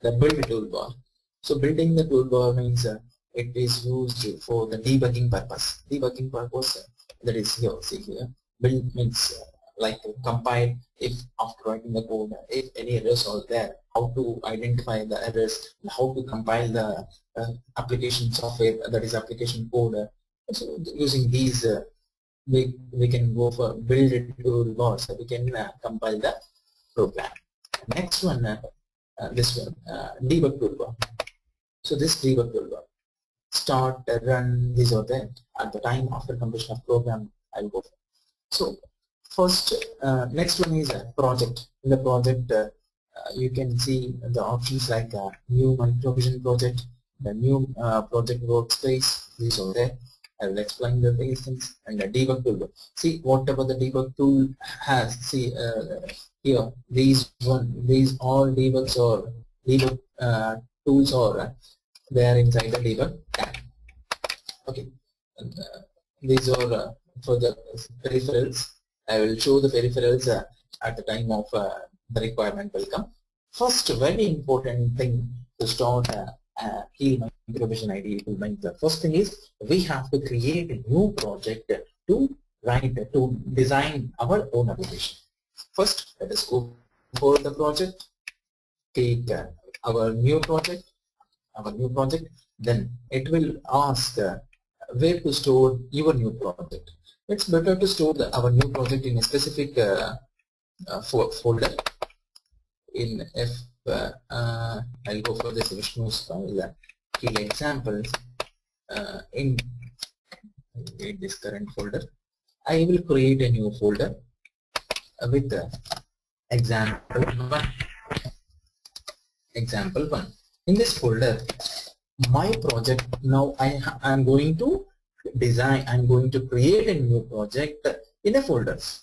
the build toolbar. So building the toolbar means it is used for the debugging purpose. Debugging purpose, that is here. See here, build means like compile. If after writing the code, if any errors are there, how to identify the errors, how to compile the application software, that is application code. So using these, we can go for build toolbar, so we can compile the program. Next one, this one, debug toolbar. So this debug toolbar, start, run, these are there. At the time after completion of program, I will go for. So first, next one is a project. In the project, you can see the options like new microvision project, the new project workspace, these are there. I will explain these things, and the debug tool. See, whatever the debug tool has, see here, these all debugs or debug tools are there inside the debug tab. Okay, and, these are for the peripherals. I will show the peripherals at the time of the requirement will come. First, very important thing to start Keel Microvision IDE toolbank. The first thing is we have to create a new project to design our own application. First, let us go for the project. Take our new project. Then it will ask where to store your new project. It's better to store our new project in a specific folder. In if I'll go for this Vishnu's file, Keel examples in this current folder. I will create a new folder with example 1. example 1. In this folder, my project, now I'm going to design, I'm going to create a new project in a folders.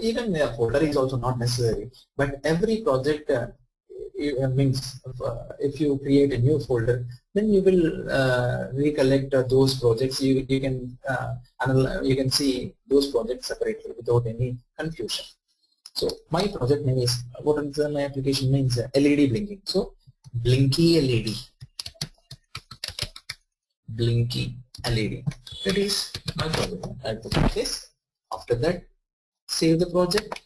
Even a folder is also not necessary, but every project means if you create a new folder, then you will recollect those projects. You can you can see those projects separately without any confusion. So my project name is, what is my application means, LED blinking. So Blinky LED, Blinky LED. That is my project. I put this. After that, save the project.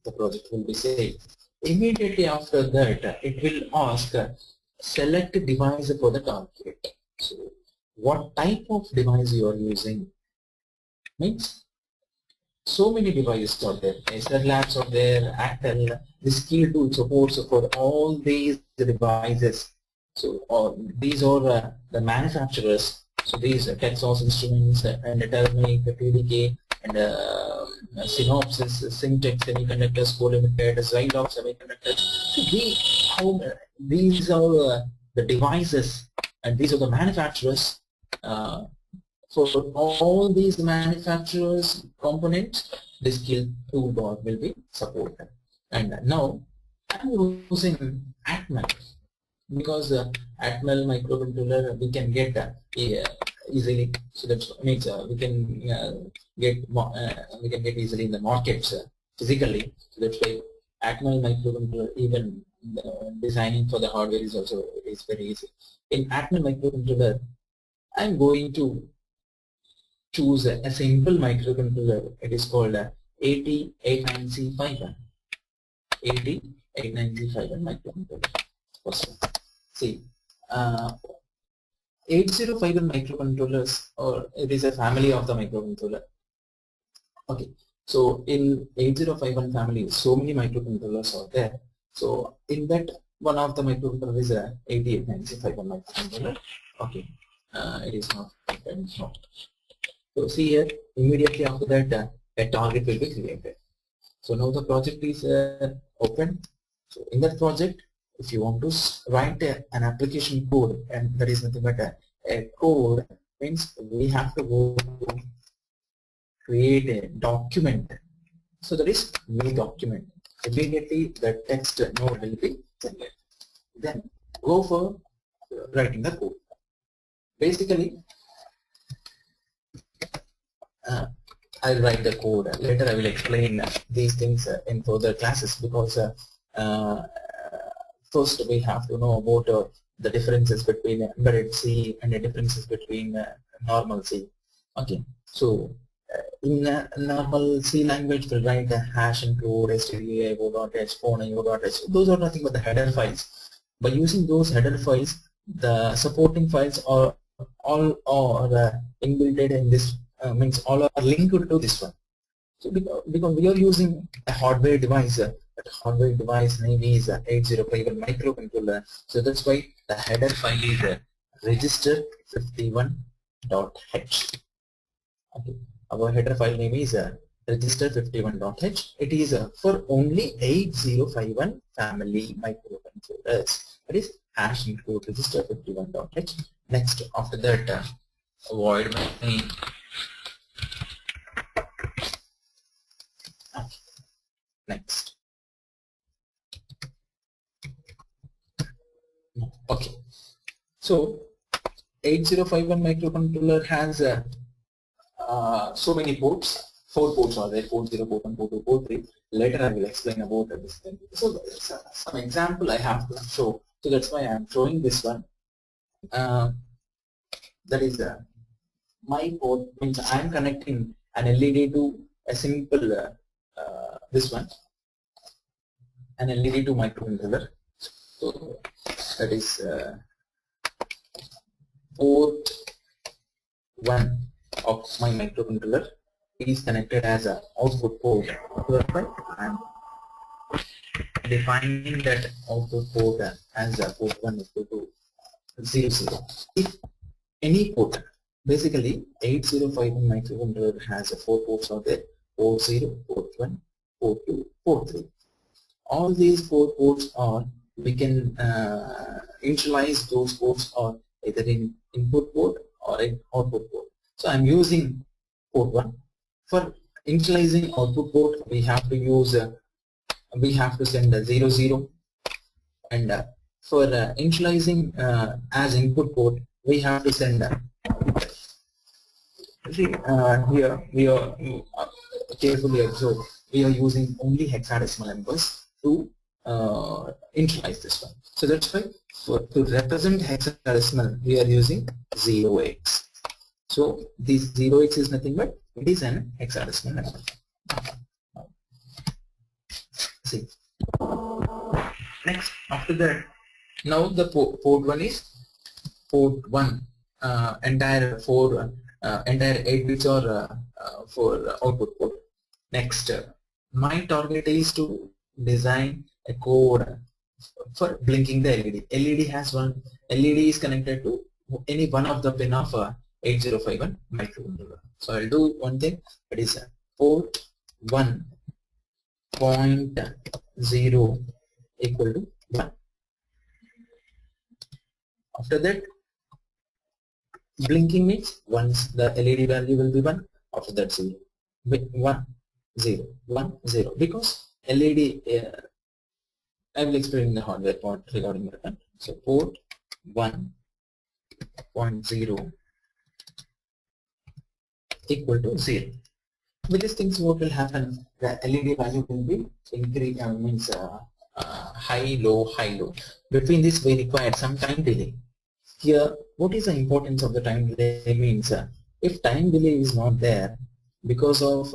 The project will be saved. Immediately after that, it will ask select device for the target. So what type of device you are using? Means so many devices are there. Acer Labs are there, Actel. This key tool supports for all these devices. So these are the manufacturers. So these Texas Instruments and Thermic, TDK, and Synopsys, Syntec Semiconductors, Co Limited, Zylox Semiconductors. So these are the devices, and these are the manufacturers. For all these manufacturers components, this skill toolbar will be supported. And now I'm using Atmel, because Atmel microcontroller we can get easily. So that means we can get easily in the markets physically. So that's why Atmel microcontroller, even designing for the hardware is also very easy. In Atmel microcontroller, I'm going to choose a simple microcontroller. It is called AT89C51. AT89C51 microcontroller. First one. See, 8051 microcontrollers, or it is a family of the microcontroller. Okay, so in 8051 family, so many microcontrollers are there. So in that, one of the microcontroller is a 889051 microcontroller. Okay, it is not. So see here, immediately after that, a target will be created. So now the project is open. So in that project, if you want to write an application code, and that is nothing but a code, means we have to go to create a document. So that is new document. Immediately the text node will be generated. Then go for writing the code. Basically, I'll write the code. Later I will explain these things in further classes, because first we have to know about the differences between embedded C and the differences between normal C. Okay, so in normal C language we'll write a hash include stdio.h, phone.h. Those are nothing but the header files. By using those header files, the supporting files are all inbuilt in this. Means all are linked to this one. So because we are using a hardware device, that hardware device name is 8051 microcontroller. So that's why the header file is register51.h. Okay, our header file name is register51.h. It is for only 8051 family microcontrollers. That is hash include register51.h. Next, after that, void main. Next. Okay. So 8051 microcontroller has so many ports. 4 ports are there: port 0, port 1, port 2, port 3. Later I will explain about this thing. So some example I have to show. So that's why I am showing this one. That is my port, means I am connecting an LED to a simple this one, an LED to microcontroller. So that is port 1 of my microcontroller is connected as an output port. So I am defining that output port as a port 1 equal to 0, 0. If any port, basically 8051 microcontroller has 4 ports out there: port 0, port 1, port 2, port 3. All these 4 ports are we can initialize those ports or either in input port or in output port. So I'm using port 1. For initializing output port, we have to use we have to send a 0 0, and for initializing as input port, we have to send see here we are carefully observe, we are using only hexadecimal numbers to initialize this one. So that's why to represent hexadecimal we are using 0x. So this 0x is nothing but it is an hexadecimal number. See, next after that, now the port 1 is port 1 entire 8 bits or for output port. Next, my target is to design a code for blinking the LED. LED has one. LED is connected to any one of the pin of 8051 microcontroller. So I'll do one thing. That is port 1.0 equal to 1. After that, blinking means once the LED value will be 1. After that 0. 1 0 1 0, because LED I will explain the hardware part regarding that. So port 1.0 equal to 0. With these things, what will happen? The LED value will be increase, means high low high low. Between this, we require some time delay. Here, what is the importance of the time delay? Means if time delay is not there, because of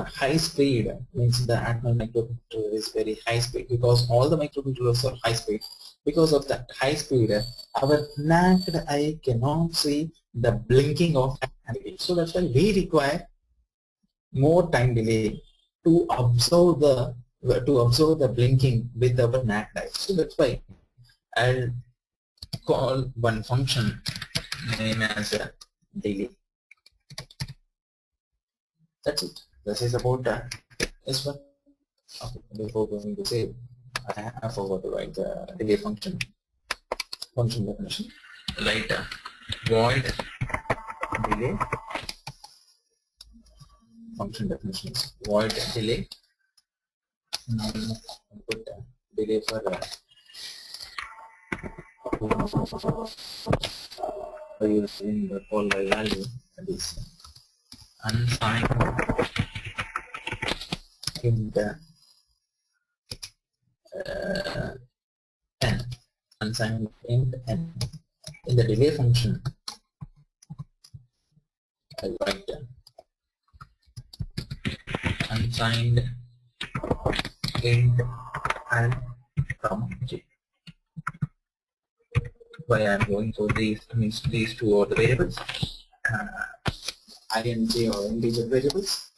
high speed, means the Atmel microcontroller is very high speed, because all the microcontrollers are high speed. Because of that high speed, our naked eye cannot see the blinking of LED. So that's why we require more time delay to observe the blinking with our naked eye. So that's why I'll call one function name as delay. That's it. This is about this one. Okay, before going to save, I forgot to write the delay function definition. Write void delay function definitions. Void delay. Put delay for using the call by value, that is unsigned int n, unsigned int n. In the delay function, I write unsigned int and from j. Why I am going for these means these two are the variables, I and j are integer variables.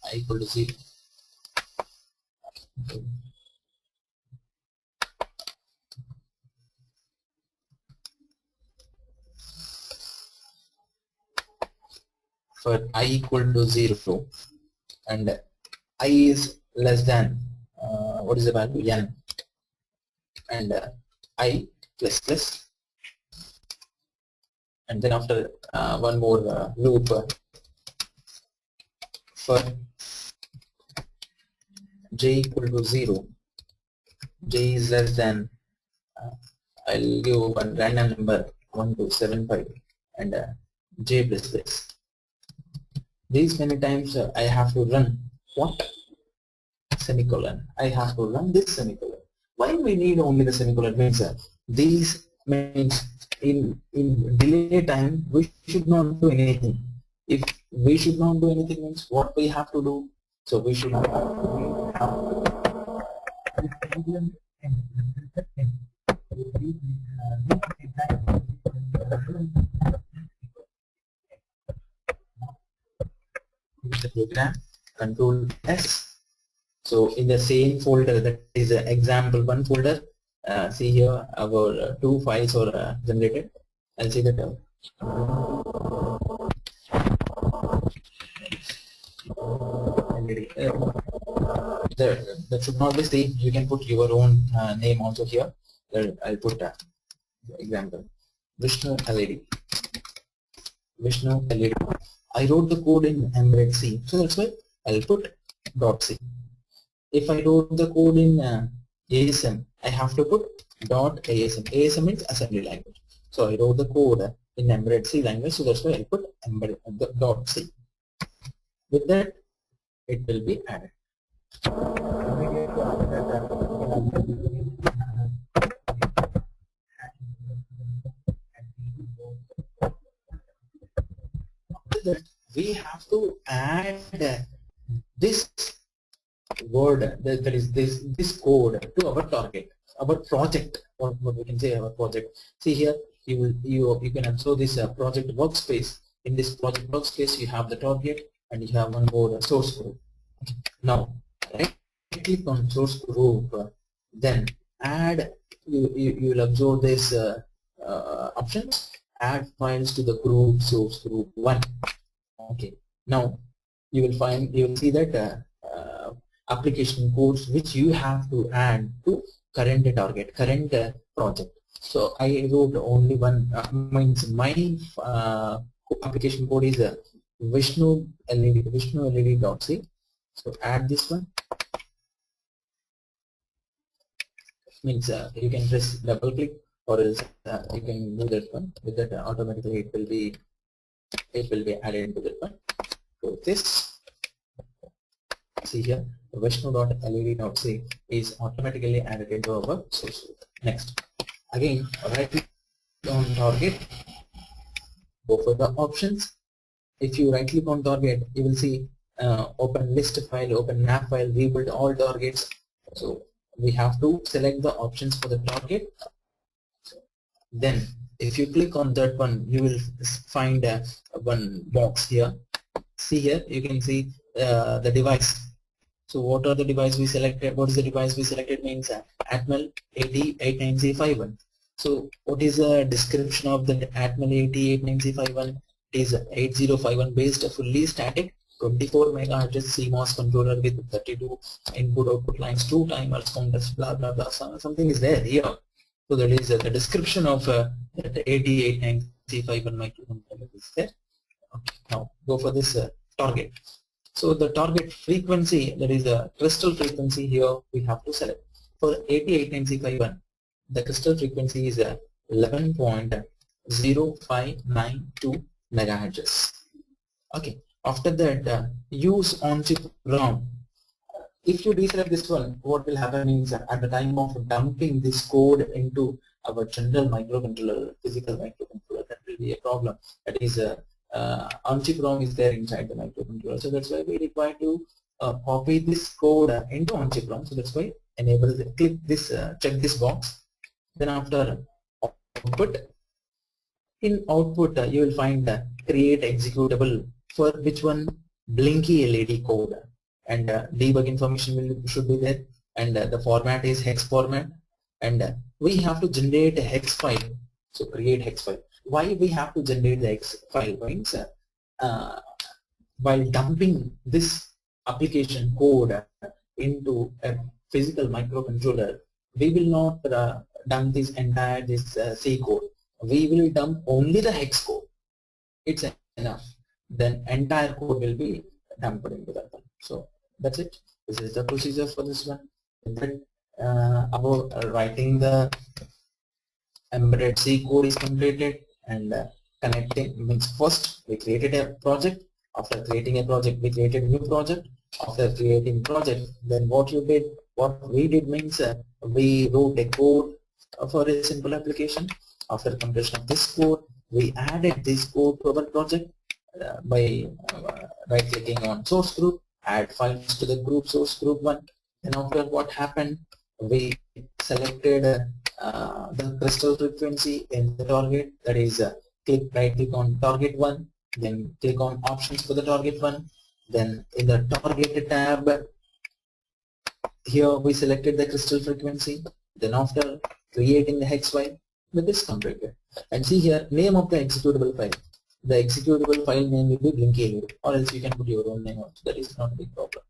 I equal to 0. For I equal to 0 and I is less than what is the value n, and I plus plus, and then after one more loop for j equal to 0, j is less than I'll give one random number 1275 and j plus this. These many times I have to run what? Semicolon. I have to run this semicolon. Why we need only the semicolon? Means these means in delay time we should not do anything. If we should not do anything means what we have to do? So we should have the program control S. So in the same folder, that is example1 folder, see here our two files are generated. I'll say that that should not be same. You can put your own name also here. I'll put example Vishnu LED. Vishnu LED. I wrote the code in embedded C, so that's why I'll put .c. If I wrote the code in ASM, I have to put .asm. ASM means assembly language. So I wrote the code in embedded C language, so that's why I put embedded .c. With that, it will be added. We have to add this word, that is this code to our target, our project, or what we can say our project. See here, you can observe this project workspace. In this project workspace, you have the target and you have one more source group. Okay. Now, right click on source group, then add. You will observe this options. Add files to the group source group 1. Okay. Now you will see that application codes which you have to add to current target, current project. So I wrote only one. Means my application code is Vishnu LED.c. So add this one. Means you can press double click, or else you can do that one. With that, automatically it will be added into that one. So this, see here, Vishnu.led.c is automatically added into our source. Next, again, right click on target, go for the options. If you right click on target, you will see open list file, open nav file, rebuild all targets. So we have to select the options for the target. Then if you click on that one, you will find one box here. See here, you can see the device. So what are the device we selected? What is the device we selected? Means Atmel AT89C51. So what is the description of the Atmel AT89C51? It is 8051 based, fully static, 24 MHz CMOS controller with 32 input-output lines, 2 timers, counters, blah blah blah. Something is there here. So that is the description of that AT89C51 microcontroller is there. Okay. Now go for this target. So the target frequency, that is the crystal frequency, here we have to select. For AT89C51, the crystal frequency is 11.0592 megahertz. Okay. After that, use on-chip ROM. If you deselect this one, what will happen is at the time of dumping this code into our general microcontroller, physical microcontroller, that will be a problem. That is on-chip ROM is there inside the microcontroller. So that's why we require to copy this code into on-chip ROM. So that's why enable the, click this, check this box. Then after output, in output you will find create executable, for which one? Blinky LED code, and debug information should be there, and the format is hex format, and we have to generate a hex file. So create hex file. Why we have to generate the hex file? Means while dumping this application code into a physical microcontroller, we will not dump this entire C code. We will dump only the hex code. It's enough. Then entire code will be dumped into that one. So that's it. This is the procedure for this one. Then about writing the embedded C code is completed, and connecting means first we created a project. After creating a project, we created a new project. After creating project, then what we did means we wrote a code for a simple application. After completion of this code, we added this code to our project by right clicking on source group, add files to the group source group 1. Then after what happened, we selected the crystal frequency in the target, that is right click on target 1, then click on options for the target 1, then in the target tab, here we selected the crystal frequency. Then after creating the hex file, with this completed. And see here, name of the executable file. The executable file name will be Blinky, or else you can put your own name also. That is not a big problem.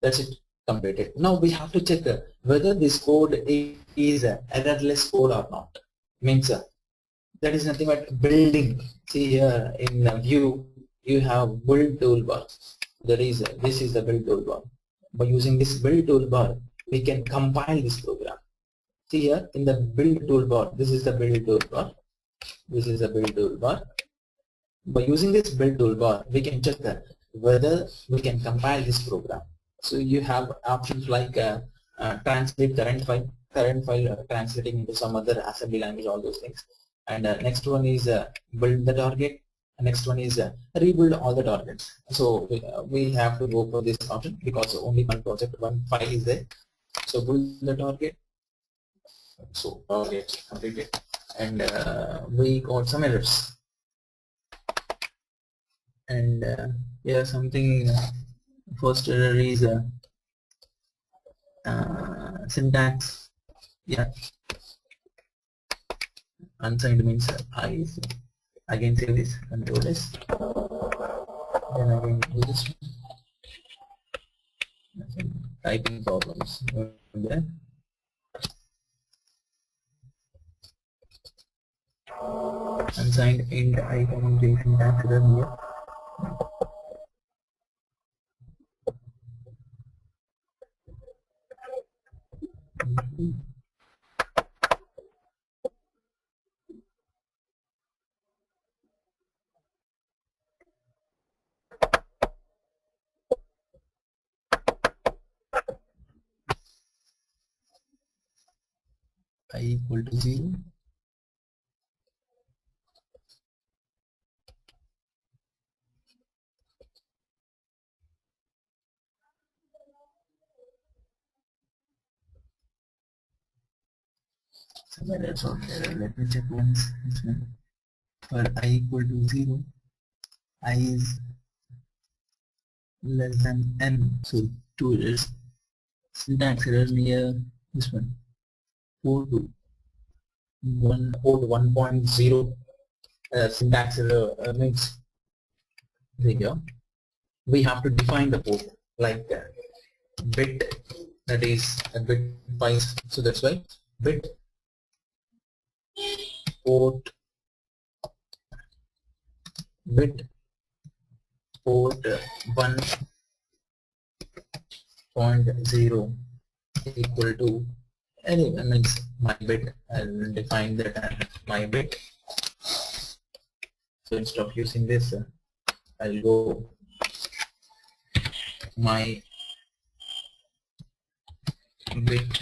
That's it, completed. Now we have to check whether this code is errorless code or not. Means that is nothing but building. See here in view you have build toolbar. That is this is the build toolbar. By using this build toolbar, we can compile this program. See here in the build toolbar, this is the build toolbar. This is the build toolbar. By using this build toolbar, we can check whether we can compile this program. So you have options like translate current file translating into some other assembly language, all those things. And next one is build the target. Next one is rebuild all the targets. So we have to go for this option because only one project, one file is there. So build the target. So target completed, and we got some errors. And yeah, something first error is syntax. Yeah, unsigned means I again say this, control S, then again do this. Typing problems there. Unsigned int I j syntax error here. I equal to 0. So that's okay. Let me check once. For I equal to 0, I is less than n. So 2 is syntax error near this one. 4 to 1 port 1.0 syntax error means there you go. We have to define the port like bit, that is a bit wise. So that's why bit port 1.0 equal to anyway means my bit. I'll define that as my bit. So instead of using this, I'll go my bit.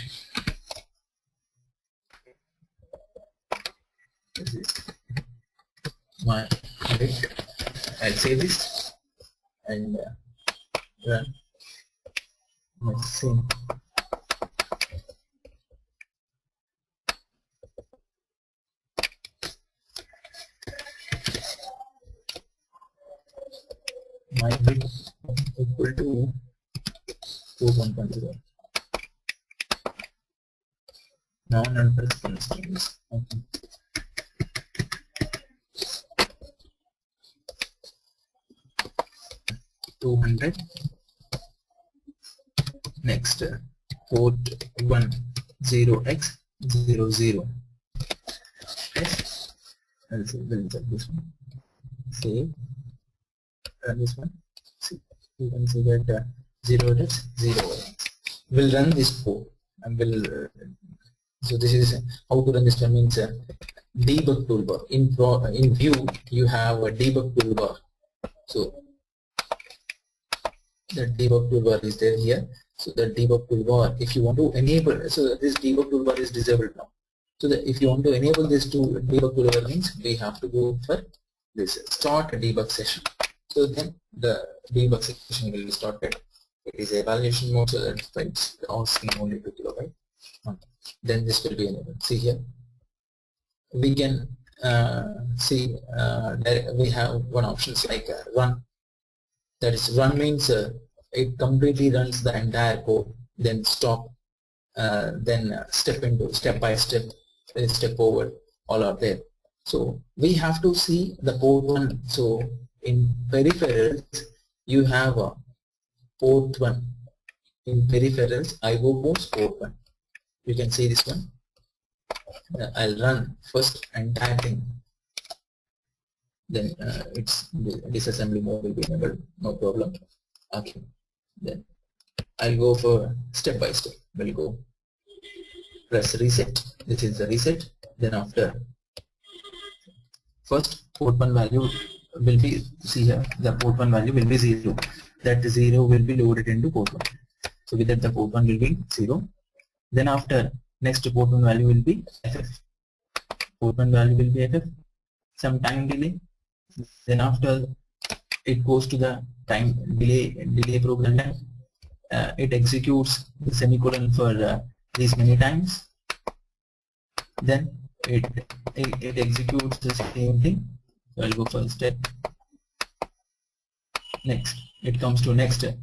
This is my bit. I'll save this and run my same. My bit equal to 1.0. Now null constraints. Okay. $200. Next port 10x00. Yes. I'll check this one. Save. Run this one. See, you can see that 0x0. We'll run this port and will. So this is how to run this one. Means debug toolbar. In view you have a debug toolbar. So the debug toolbar is there here. So the debug toolbar, if you want to enable, so this debug toolbar is disabled now. So that if you want to enable this debug toolbar means we have to go for this start a debug session. So then the debug session will be started. It is a evaluation mode, so that it's asking only 2 kilobytes. Then this will be enabled. See here, we can see we have one options like run. That is run means it completely runs the entire code, then stop, then step by step step forward, all are there. So we have to see the port 1. So in peripherals you have a port 1. In peripherals IO modes port 1. You can see this one. I'll run first entire thing. Then its disassembly mode will be enabled, no problem. Okay. Then I'll go for step by step. We'll go press reset. This is the reset. Then after first port 1 value will be, see here, the port 1 value will be 0. That 0 will be loaded into port 1. So with that the port 1 will be 0. Then after next port 1 value will be FF. Port 1 value will be FF. Some time delay. Then after it goes to the time delay program time. It executes the semicolon for these many times. Then it executes the same thing. So I'll go for step. Next, it comes to next. So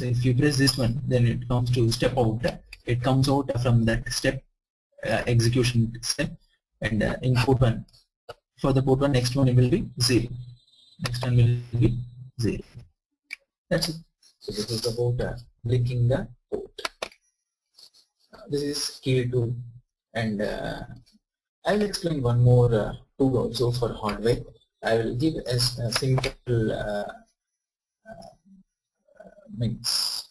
if you press this one, then it comes to step out. It comes out from that step execution step, and in port 1. For the port 1, next one it will be 0. Next one will be 0. That's it. So this is about linking the port. This is key tool, and I will explain one more tool also for hardware. I will give as a simple means.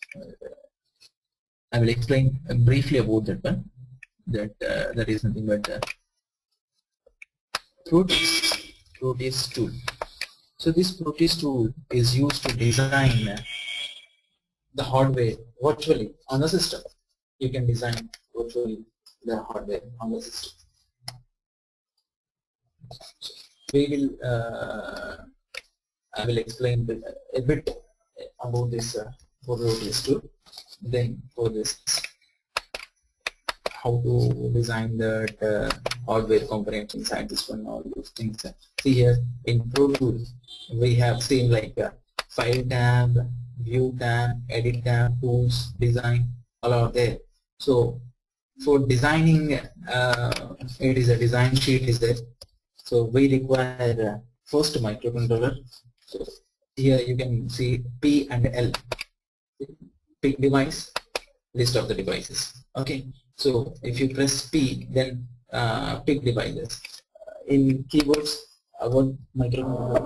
I will explain briefly about that one. That is nothing but Proteus tool. So this Proteus tool is used to design the hardware virtually on the system. You can design virtually the hardware on the system. So we will I will explain a bit about this Proteus tool. Then for this, how to design that hardware components inside this one, all those things. See here in Pro Tools we have seen like File tab, View tab, Edit tab, Tools, Design, all are there. So for designing, it is a design sheet is there. So we require first microcontroller. So here you can see P and L. Pick device, list of the devices. Okay. So if you press P, then pick devices. In keyboards, our microcontroller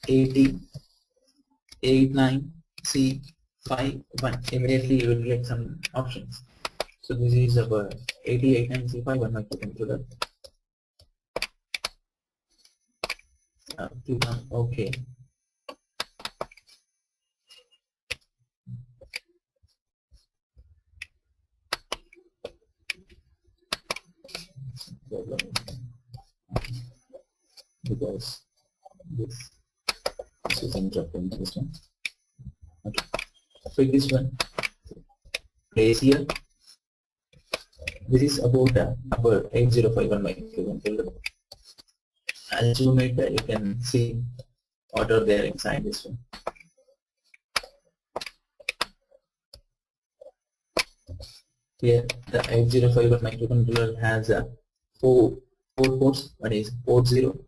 8089C51. Immediately you will get some options. So this is our 8089C51 microcontroller. Okay. Because this is interrupting the system. Okay. So this one, place here. This is about our 8051 microcontroller. I'll zoom it. You can see what are there inside this one. Here, the 8051 microcontroller has 4 ports. One is port 0,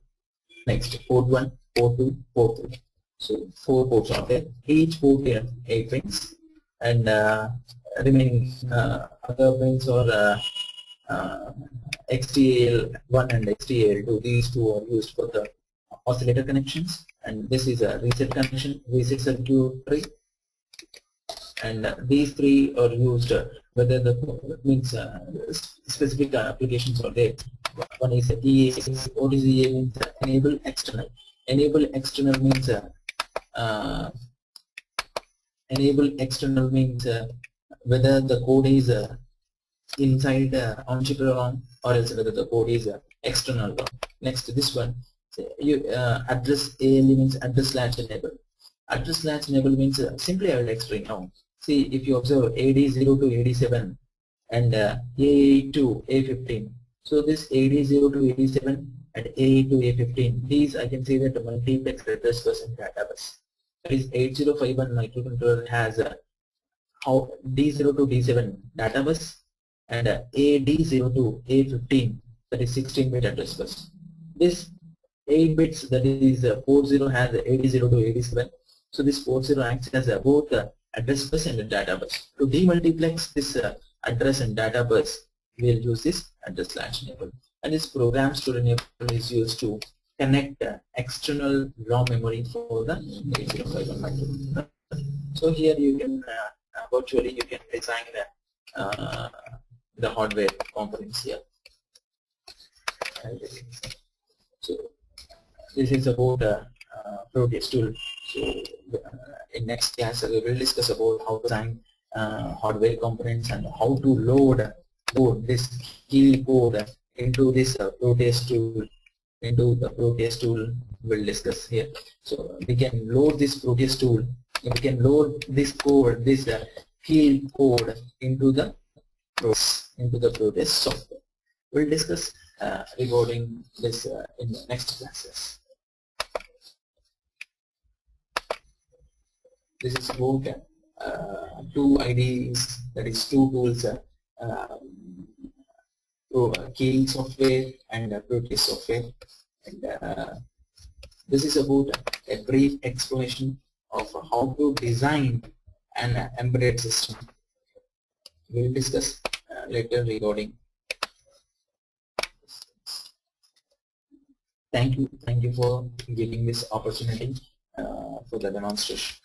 next port 1, port 2, port 3. So 4 ports are there. Each port has 8 pins, and remaining other pins are XTAL1 and XTAL2. These two are used for the oscillator connections, and this is a reset connection, reset circuitry. And these 3 are used whether the means specific applications are there. One is EA. What is EA means? Enable external. Enable external means whether the code is inside on-chip ROM or else whether the code is external ROM. Next, this one, you address ALE means address slash enable. Address slash enable means simply I will explain now. See, if you observe AD0 to AD7 and A8 to A15. So this AD0 to AD7 and A8 to A15, these I can say that the multiplex address bus and data bus. That is 8051 microcontroller has D0 to D7 data bus and AD02, A15, that is 16-bit address bus. This 8 bits, that is 40 has AD0 to AD7. So this 40 acts as both address bus and the data bus. To demultiplex this address and data bus, we'll use this address latch enable. And this program store enable is used to connect external ROM memory for the 8051 micro. So here you can virtually you can design the hardware components here. So this is about Proteus tool. So in next class we will discuss about how to design hardware components and how to load this key code into this Proteus tool. Into the Proteus tool we'll discuss here. So we can load this Proteus tool. We can load this code, this key code into the Proteus software. We'll discuss regarding this in the next classes. This is about two IDEs, that is two tools, Key software and Proteus software. And this is about a brief explanation of how to design an embedded system. We will discuss later regarding. Thank you for giving this opportunity for the demonstration.